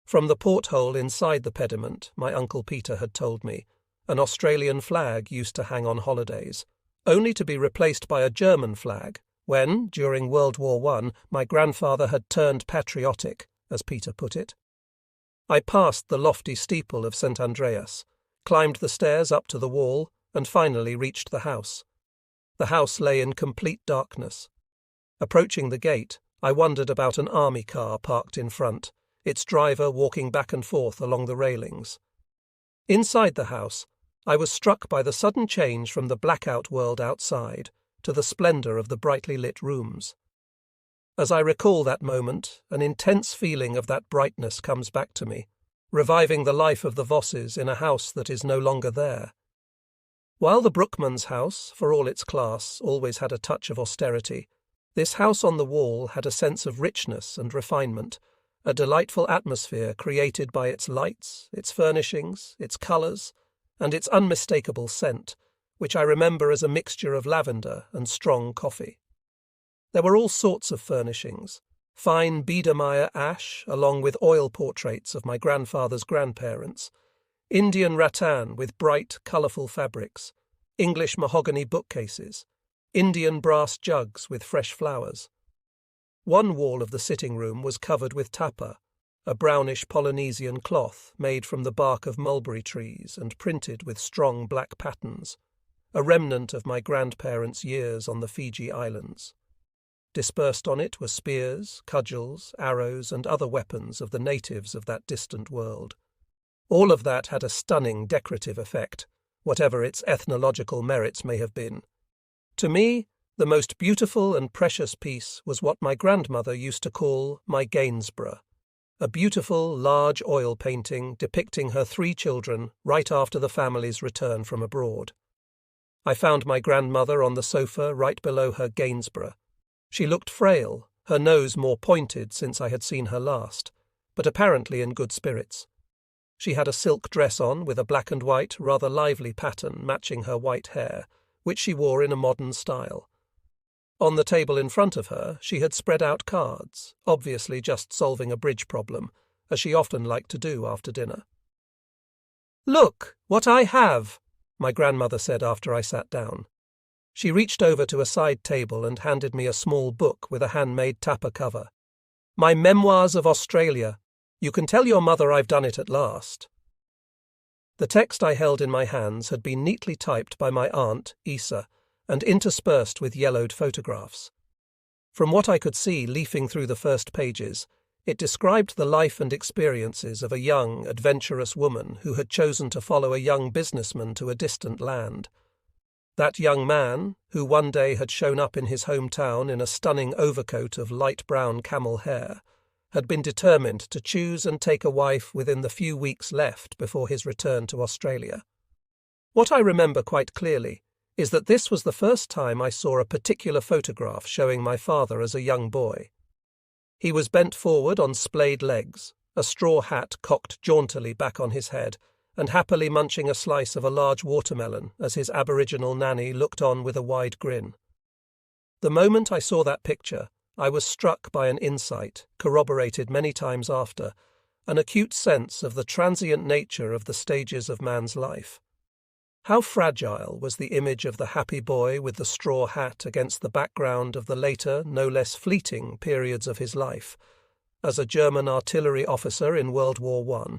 From the porthole inside the pediment, my Uncle Peter had told me, an Australian flag used to hang on holidays, only to be replaced by a German flag when, during World War I, my grandfather had turned patriotic, as Peter put it. I passed the lofty steeple of St. Andreas, climbed the stairs up to the wall, and finally reached the house. The house lay in complete darkness. Approaching the gate, I wondered about an army car parked in front, its driver walking back and forth along the railings. Inside the house, I was struck by the sudden change from the blackout world outside to the splendour of the brightly lit rooms. As I recall that moment, an intense feeling of that brightness comes back to me, reviving the life of the Vosses in a house that is no longer there. While the Bruckmann's house, for all its class, always had a touch of austerity, this house on the wall had a sense of richness and refinement, a delightful atmosphere created by its lights, its furnishings, its colours, and its unmistakable scent, which I remember as a mixture of lavender and strong coffee. There were all sorts of furnishings, fine Biedermeier ash along with oil portraits of my grandfather's grandparents, Indian rattan with bright, colourful fabrics, English mahogany bookcases, Indian brass jugs with fresh flowers. One wall of the sitting room was covered with tapa, a brownish Polynesian cloth made from the bark of mulberry trees and printed with strong black patterns, a remnant of my grandparents' years on the Fiji Islands. Dispersed on it were spears, cudgels, arrows, and other weapons of the natives of that distant world. All of that had a stunning decorative effect, whatever its ethnological merits may have been. To me, the most beautiful and precious piece was what my grandmother used to call my Gainsborough, a beautiful, large oil painting depicting her 3 children right after the family's return from abroad. I found my grandmother on the sofa right below her Gainsborough. She looked frail, her nose more pointed since I had seen her last, but apparently in good spirits. She had a silk dress on with a black and white, rather lively pattern matching her white hair, which she wore in a modern style. On the table in front of her, she had spread out cards, obviously just solving a bridge problem, as she often liked to do after dinner. "Look, what I have," my grandmother said after I sat down. She reached over to a side table and handed me a small book with a handmade tapa cover. "My Memoirs of Australia. You can tell your mother I've done it at last." The text I held in my hands had been neatly typed by my aunt, Isa, and interspersed with yellowed photographs. From what I could see leafing through the first pages, it described the life and experiences of a young, adventurous woman who had chosen to follow a young businessman to a distant land. That young man, who one day had shown up in his hometown in a stunning overcoat of light brown camel hair, had been determined to choose and take a wife within the few weeks left before his return to Australia. What I remember quite clearly is that this was the first time I saw a particular photograph showing my father as a young boy. He was bent forward on splayed legs, a straw hat cocked jauntily back on his head, and happily munching a slice of a large watermelon as his Aboriginal nanny looked on with a wide grin. The moment I saw that picture, I was struck by an insight, corroborated many times after, an acute sense of the transient nature of the stages of man's life. How fragile was the image of the happy boy with the straw hat against the background of the later, no less fleeting periods of his life, as a German artillery officer in World War I,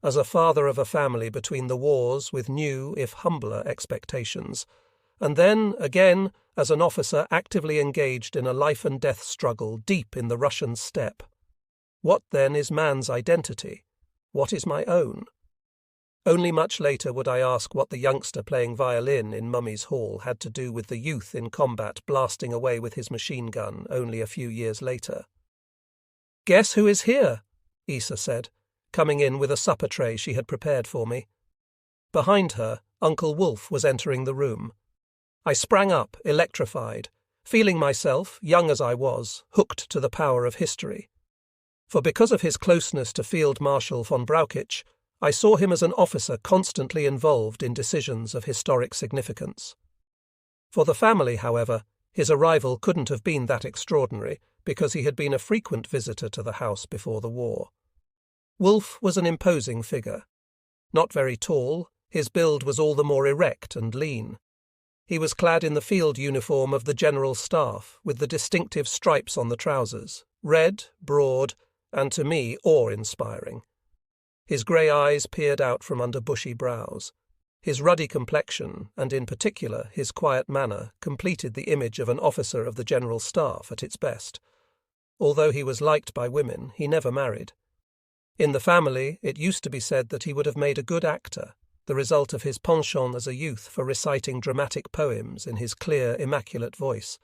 as a father of a family between the wars with new, if humbler, expectations, and then, again, as an officer actively engaged in a life-and-death struggle deep in the Russian steppe. What, then, is man's identity? What is my own? Only much later would I ask what the youngster playing violin in Mummy's Hall had to do with the youth in combat blasting away with his machine gun only a few years later. "Guess who is here?" Isa said, coming in with a supper tray she had prepared for me. Behind her, Uncle Wolf was entering the room. I sprang up, electrified, feeling myself, young as I was, hooked to the power of history. For because of his closeness to Field Marshal von Brauchitsch, I saw him as an officer constantly involved in decisions of historic significance. For the family, however, his arrival couldn't have been that extraordinary, because he had been a frequent visitor to the house before the war. Wolf was an imposing figure. Not very tall, his build was all the more erect and lean. He was clad in the field uniform of the General Staff, with the distinctive stripes on the trousers, red, broad, and to me awe-inspiring. His grey eyes peered out from under bushy brows. His ruddy complexion, and in particular his quiet manner, completed the image of an officer of the General Staff at its best. Although he was liked by women, he never married. In the family, it used to be said that he would have made a good actor, the result of his penchant as a youth for reciting dramatic poems in his clear, immaculate voice.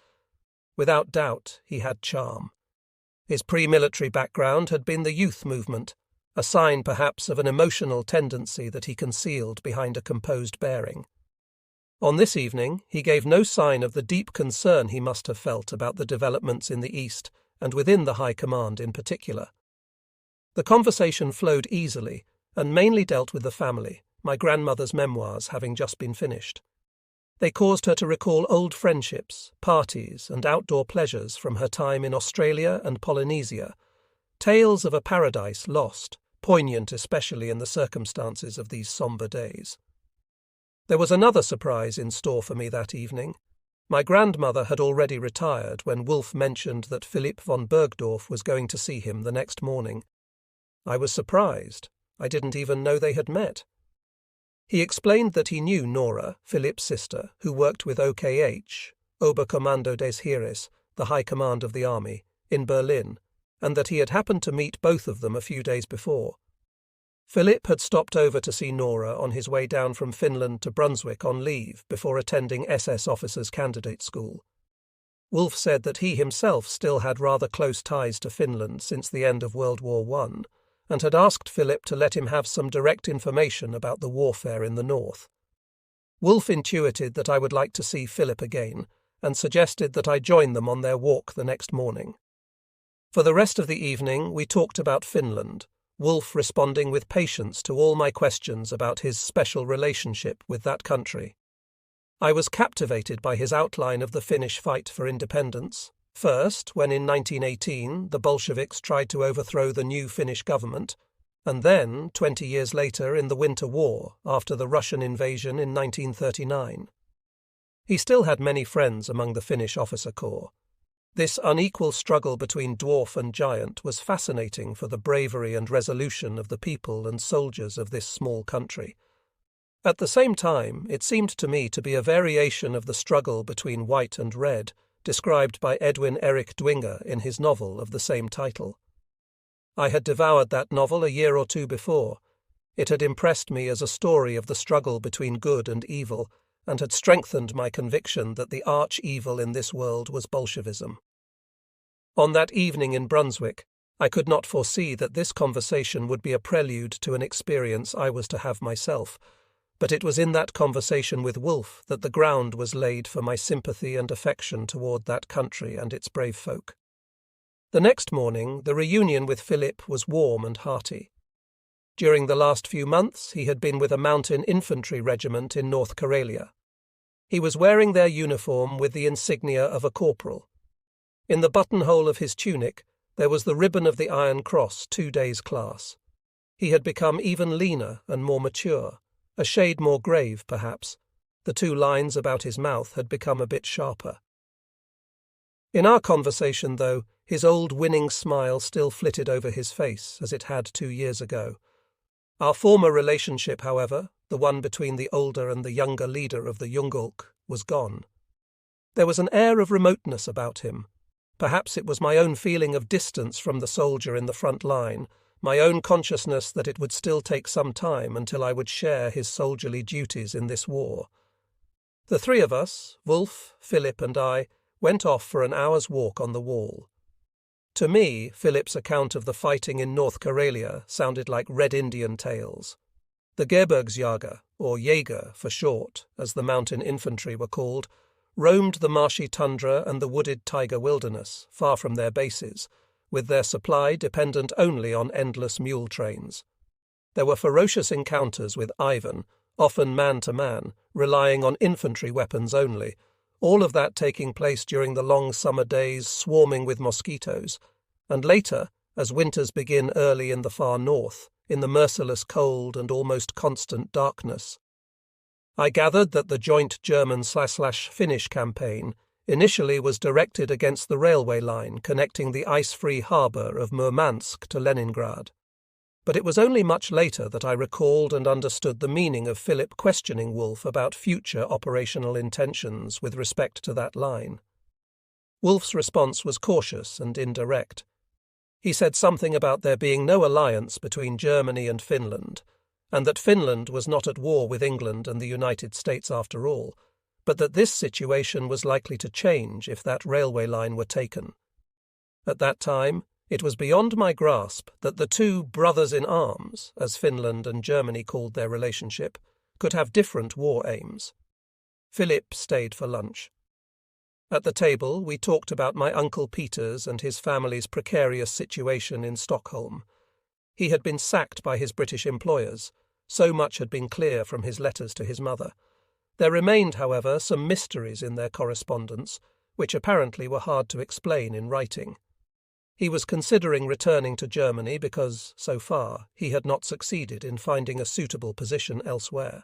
Without doubt, he had charm. His pre-military background had been the youth movement, a sign perhaps of an emotional tendency that he concealed behind a composed bearing. On this evening, he gave no sign of the deep concern he must have felt about the developments in the East, and within the High Command in particular. The conversation flowed easily, and mainly dealt with the family, my grandmother's memoirs having just been finished. They caused her to recall old friendships, parties, and outdoor pleasures from her time in Australia and Polynesia, tales of a paradise lost, poignant especially in the circumstances of these sombre days. There was another surprise in store for me that evening. My grandmother had already retired when Wolf mentioned that Philipp von Bergdorf was going to see him the next morning. I was surprised. I didn't even know they had met. He explained that he knew Nora, Philipp's sister, who worked with OKH, Oberkommando des Heeres, the High Command of the Army, in Berlin, and that he had happened to meet both of them a few days before. Philipp had stopped over to see Nora on his way down from Finland to Brunswick on leave before attending SS Officers' Candidate School. Wolf said that he himself still had rather close ties to Finland since the end of World War I, and had asked Philipp to let him have some direct information about the warfare in the north. Wolf intuited that I would like to see Philipp again, and suggested that I join them on their walk the next morning. For the rest of the evening we talked about Finland, Wolf responding with patience to all my questions about his special relationship with that country. I was captivated by his outline of the Finnish fight for independence, first when in 1918 the Bolsheviks tried to overthrow the new Finnish government, and then 20 years later in the Winter War after the Russian invasion in 1939. He still had many friends among the Finnish officer corps. This unequal struggle between dwarf and giant was fascinating for the bravery and resolution of the people and soldiers of this small country. At the same time, it seemed to me to be a variation of the struggle between white and red, described by Edwin Eric Dwinger in his novel of the same title. I had devoured that novel a year or two before. It had impressed me as a story of the struggle between good and evil, and had strengthened my conviction that the arch-evil in this world was Bolshevism. On that evening in Brunswick, I could not foresee that this conversation would be a prelude to an experience I was to have myself, but it was in that conversation with Wolf that the ground was laid for my sympathy and affection toward that country and its brave folk. The next morning, the reunion with Philipp was warm and hearty. During the last few months, he had been with a mountain infantry regiment in North Karelia. He was wearing their uniform with the insignia of a corporal. In the buttonhole of his tunic, there was the ribbon of the Iron Cross 2 days class. He had become even leaner and more mature, a shade more grave, perhaps. The 2 lines about his mouth had become a bit sharper. In our conversation, though, his old winning smile still flitted over his face as it had 2 years ago. Our former relationship, however, the one between the older and the younger leader of the Jungvolk, was gone. There was an air of remoteness about him. Perhaps it was my own feeling of distance from the soldier in the front line, my own consciousness that it would still take some time until I would share his soldierly duties in this war. The 3 of us, Wolf, Philipp and I, went off for an hour's walk on the wall. To me, Philipp's account of the fighting in North Karelia sounded like Red Indian tales. The Gebirgsjäger, or Jäger for short, as the mountain infantry were called, roamed the marshy tundra and the wooded taiga wilderness, far from their bases, with their supply dependent only on endless mule trains. There were ferocious encounters with Ivan, often man-to-man, relying on infantry weapons only, all of that taking place during the long summer days swarming with mosquitoes, and later, as winters begin early in the far north, in the merciless cold and almost constant darkness. I gathered that the joint German/Finnish campaign initially was directed against the railway line connecting the ice-free harbour of Murmansk to Leningrad. But it was only much later that I recalled and understood the meaning of Philip questioning Wolff about future operational intentions with respect to that line. Wolff's response was cautious and indirect. He said something about there being no alliance between Germany and Finland, and that Finland was not at war with England and the United States after all, but that this situation was likely to change if that railway line were taken. At that time, it was beyond my grasp that the two brothers-in-arms, as Finland and Germany called their relationship, could have different war aims. Philip stayed for lunch. At the table, we talked about my Uncle Peter's and his family's precarious situation in Stockholm. He had been sacked by his British employers. So much had been clear from his letters to his mother. There remained, however, some mysteries in their correspondence, which apparently were hard to explain in writing. He was considering returning to Germany because, so far, he had not succeeded in finding a suitable position elsewhere.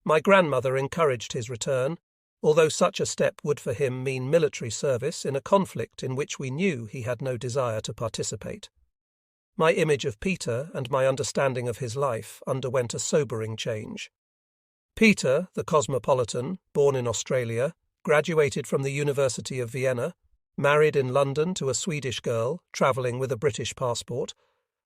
My grandmother encouraged his return, although such a step would for him mean military service in a conflict in which we knew he had no desire to participate. My image of Peter and my understanding of his life underwent a sobering change. Peter, the cosmopolitan, born in Australia, graduated from the University of Vienna, married in London to a Swedish girl, travelling with a British passport,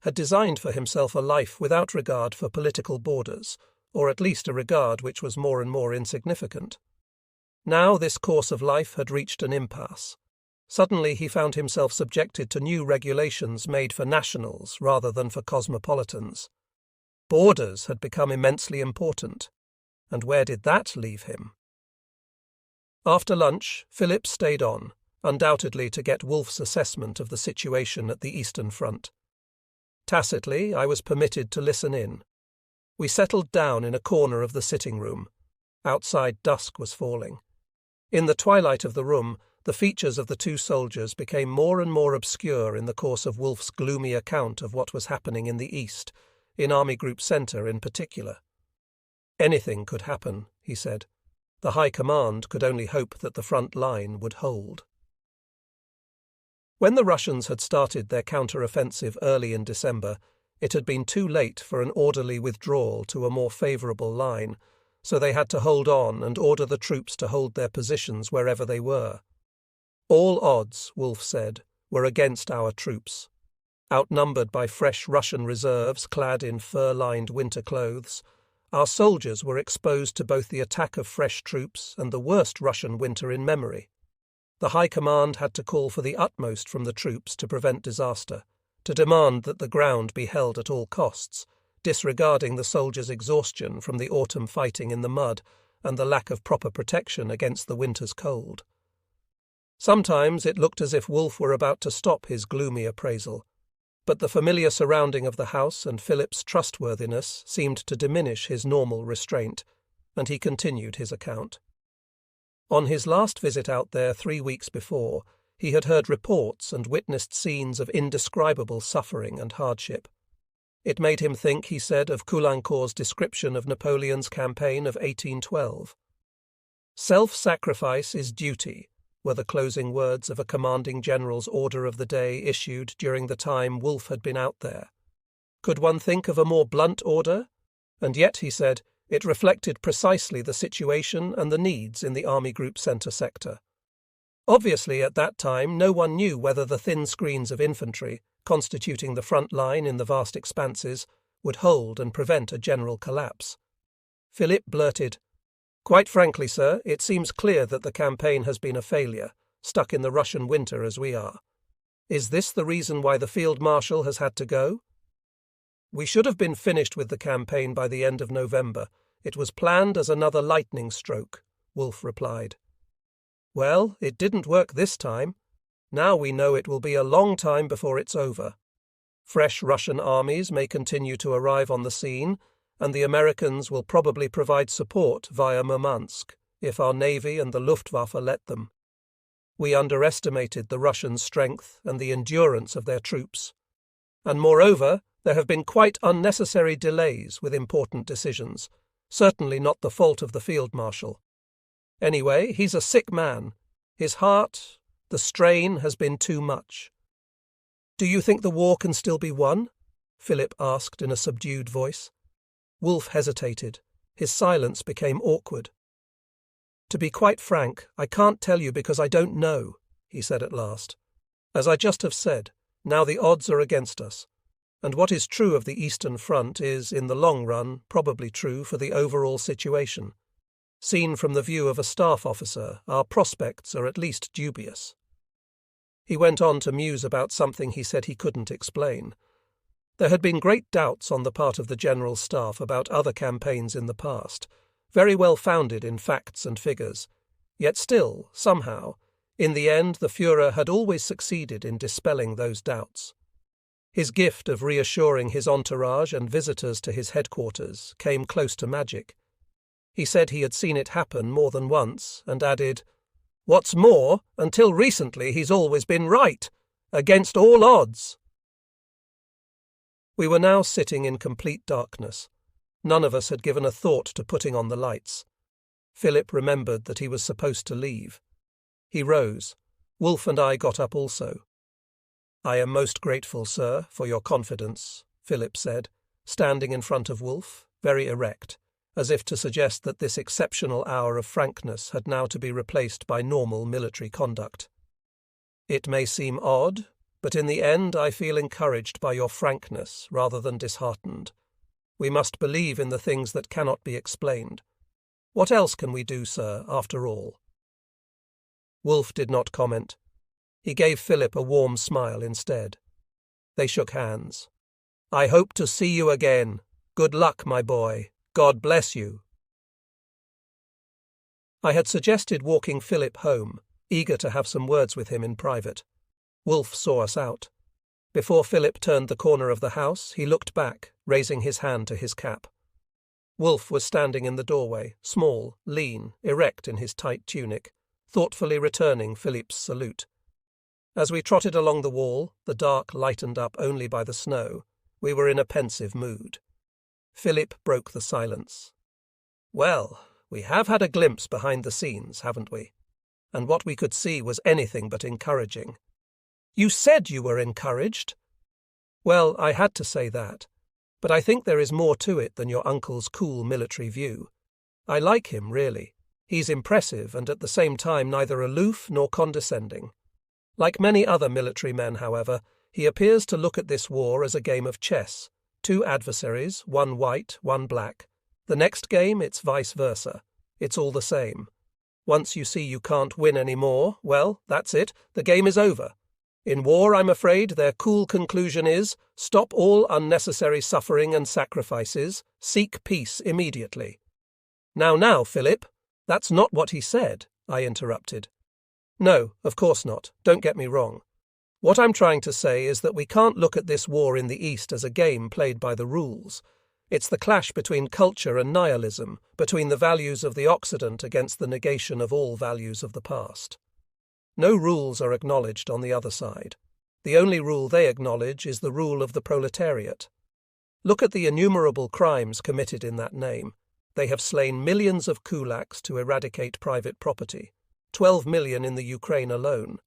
had designed for himself a life without regard for political borders, or at least a regard which was more and more insignificant. Now this course of life had reached an impasse. Suddenly he found himself subjected to new regulations made for nationals rather than for cosmopolitans. Borders had become immensely important. And where did that leave him? After lunch, Philip stayed on, undoubtedly to get Wolff's assessment of the situation at the Eastern Front. Tacitly, I was permitted to listen in. We settled down in a corner of the sitting room. Outside dusk was falling. In the twilight of the room, the features of the two soldiers became more and more obscure in the course of Wolff's gloomy account of what was happening in the East, in Army Group Centre in particular. Anything could happen, he said. The High Command could only hope that the front line would hold. When the Russians had started their counter-offensive early in December, it had been too late for an orderly withdrawal to a more favourable line, so they had to hold on and order the troops to hold their positions wherever they were. All odds, Wolff said, were against our troops. Outnumbered by fresh Russian reserves clad in fur-lined winter clothes, our soldiers were exposed to both the attack of fresh troops and the worst Russian winter in memory. The High Command had to call for the utmost from the troops to prevent disaster, to demand that the ground be held at all costs, disregarding the soldiers' exhaustion from the autumn fighting in the mud and the lack of proper protection against the winter's cold. Sometimes it looked as if Wolff were about to stop his gloomy appraisal, but the familiar surrounding of the house and Philip's trustworthiness seemed to diminish his normal restraint, and he continued his account. On his last visit out there 3 weeks before, he had heard reports and witnessed scenes of indescribable suffering and hardship. It made him think, he said, of Caulaincourt's description of Napoleon's campaign of 1812. "Self-sacrifice is duty," were the closing words of a commanding general's order of the day issued during the time Wolff had been out there. Could one think of a more blunt order? And yet, he said, it reflected precisely the situation and the needs in the Army Group Centre sector. Obviously, at that time, no one knew whether the thin screens of infantry, constituting the front line in the vast expanses, would hold and prevent a general collapse. Philip blurted, "Quite frankly, sir, it seems clear that the campaign has been a failure, stuck in the Russian winter as we are. Is this the reason why the Field Marshal has had to go? We should have been finished with the campaign by the end of November, It was planned as another lightning stroke, Wolf replied. Well, it didn't work this time. Now we know it will be a long time before it's over. Fresh Russian armies may continue to arrive on the scene, and the Americans will probably provide support via Murmansk, if our navy and the Luftwaffe let them. We underestimated the Russian strength and the endurance of their troops. And moreover, there have been quite unnecessary delays with important decisions, certainly not the fault of the Field Marshal. Anyway, he's a sick man. His heart, the strain has been too much. Do you think the war can still be won? Philip asked in a subdued voice. Wolf hesitated. His silence became awkward. To be quite frank, I can't tell you because I don't know, he said at last. As I just have said, now the odds are against us. And what is true of the Eastern Front is, in the long run, probably true for the overall situation. Seen from the view of a staff officer, our prospects are at least dubious. He went on to muse about something he said he couldn't explain. There had been great doubts on the part of the General Staff about other campaigns in the past, very well founded in facts and figures. Yet still, somehow, in the end the Führer had always succeeded in dispelling those doubts. His gift of reassuring his entourage and visitors to his headquarters came close to magic. He said he had seen it happen more than once, and added, "What's more, until recently he's always been right, against all odds." We were now sitting in complete darkness. None of us had given a thought to putting on the lights. Philip remembered that he was supposed to leave. He rose. Wolf and I got up also. "I am most grateful, sir, for your confidence," Philip said, standing in front of Wolf, very erect, as if to suggest that this exceptional hour of frankness had now to be replaced by normal military conduct. "It may seem odd, but in the end I feel encouraged by your frankness rather than disheartened. We must believe in the things that cannot be explained. What else can we do, sir, after all?" Wolf did not comment. He gave Philip a warm smile instead. They shook hands. "I hope to see you again. Good luck, my boy. God bless you." I had suggested walking Philip home, eager to have some words with him in private. Wolf saw us out. Before Philip turned the corner of the house, he looked back, raising his hand to his cap. Wolf was standing in the doorway, small, lean, erect in his tight tunic, thoughtfully returning Philip's salute. As we trotted along the wall, the dark lightened up only by the snow, we were in a pensive mood. Philip broke the silence. "Well, we have had a glimpse behind the scenes, haven't we? And what we could see was anything but encouraging." "You said you were encouraged." "Well, I had to say that. But I think there is more to it than your uncle's cool military view. I like him, really. He's impressive and at the same time neither aloof nor condescending. Like many other military men, however, he appears to look at this war as a game of chess. 2 adversaries, one white, one black. The next game, it's vice versa. It's all the same. Once you see you can't win any more, well, that's it, the game is over. In war, I'm afraid, their cool conclusion is, stop all unnecessary suffering and sacrifices, seek peace immediately. Now, Philip, that's not what he said," I interrupted. "No, of course not, don't get me wrong. What I'm trying to say is that we can't look at this war in the East as a game played by the rules. It's the clash between culture and nihilism, between the values of the Occident against the negation of all values of the past. No rules are acknowledged on the other side. The only rule they acknowledge is the rule of the proletariat. Look at the innumerable crimes committed in that name. They have slain millions of kulaks to eradicate private property, 12 million in the Ukraine alone.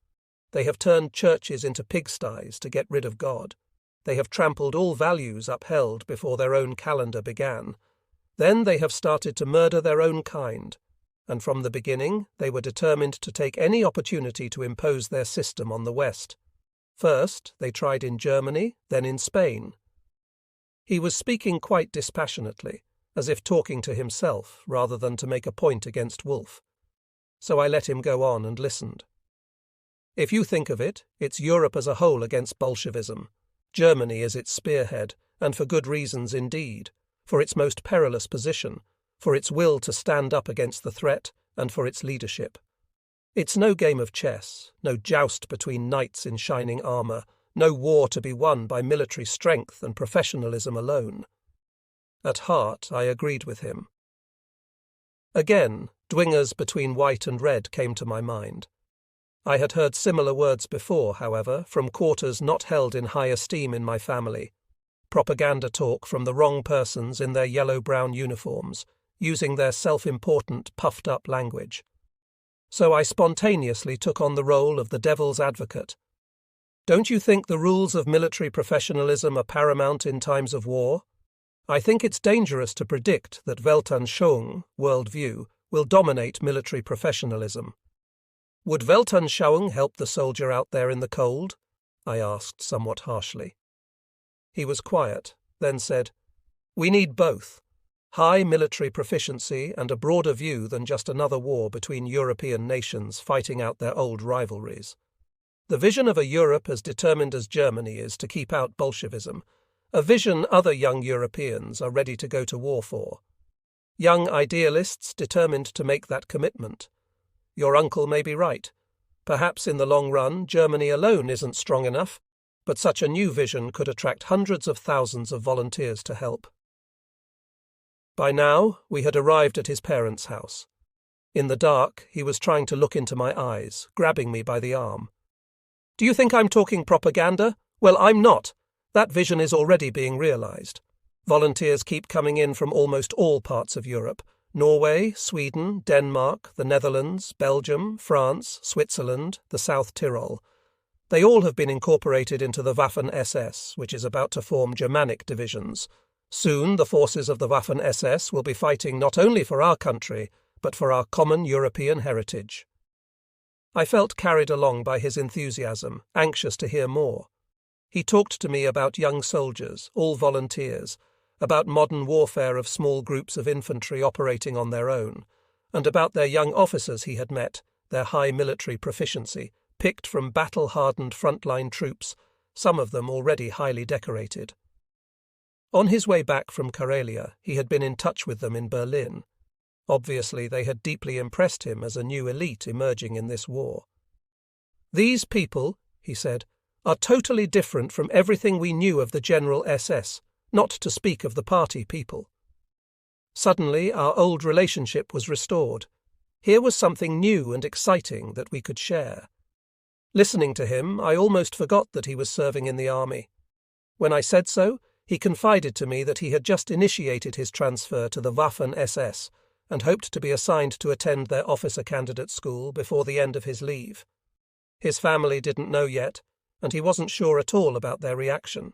They have turned churches into pigsties to get rid of God. They have trampled all values upheld before their own calendar began. Then they have started to murder their own kind. And from the beginning, they were determined to take any opportunity to impose their system on the West. First, they tried in Germany, then in Spain." He was speaking quite dispassionately, as if talking to himself rather than to make a point against Wolf. So I let him go on and listened. "If you think of it, it's Europe as a whole against Bolshevism. Germany is its spearhead, and for good reasons indeed, for its most perilous position, for its will to stand up against the threat and for its leadership. It's no game of chess, no joust between knights in shining armour, no war to be won by military strength and professionalism alone. At heart, I agreed with him. Again, dwingers between white and red came to my mind. I had heard similar words before, however, from quarters not held in high esteem in my family. Propaganda talk from the wrong persons in their yellow-brown uniforms, using their self-important, puffed-up language. So I spontaneously took on the role of the devil's advocate. Don't you think the rules of military professionalism are paramount in times of war? I think it's dangerous to predict that Weltanschauung, worldview, will dominate military professionalism. Would Weltanschauung help the soldier out there in the cold? I asked somewhat harshly. He was quiet, then said, "We need both. High military proficiency and a broader view than just another war between European nations fighting out their old rivalries. The vision of a Europe as determined as Germany is to keep out Bolshevism, a vision other young Europeans are ready to go to war for. Young idealists determined to make that commitment. Your uncle may be right. Perhaps in the long run, Germany alone isn't strong enough, but such a new vision could attract hundreds of thousands of volunteers to help." By now, we had arrived at his parents' house. In the dark, he was trying to look into my eyes, grabbing me by the arm. "Do you think I'm talking propaganda? Well, I'm not. That vision is already being realized. Volunteers keep coming in from almost all parts of Europe: Norway, Sweden, Denmark, the Netherlands, Belgium, France, Switzerland, the South Tyrol. They all have been incorporated into the Waffen-SS, which is about to form Germanic divisions. Soon the forces of the Waffen-SS will be fighting not only for our country, but for our common European heritage." I felt carried along by his enthusiasm, anxious to hear more. He talked to me about young soldiers, all volunteers, about modern warfare of small groups of infantry operating on their own, and about their young officers he had met, their high military proficiency, picked from battle-hardened frontline troops, some of them already highly decorated. On his way back from Karelia, he had been in touch with them in Berlin. Obviously, they had deeply impressed him as a new elite emerging in this war. "These people," he said, "are totally different from everything we knew of the General SS, not to speak of the party people." Suddenly, our old relationship was restored. Here was something new and exciting that we could share. Listening to him, I almost forgot that he was serving in the army. When I said so, he confided to me that he had just initiated his transfer to the Waffen-SS and hoped to be assigned to attend their officer candidate school before the end of his leave. His family didn't know yet, and he wasn't sure at all about their reaction.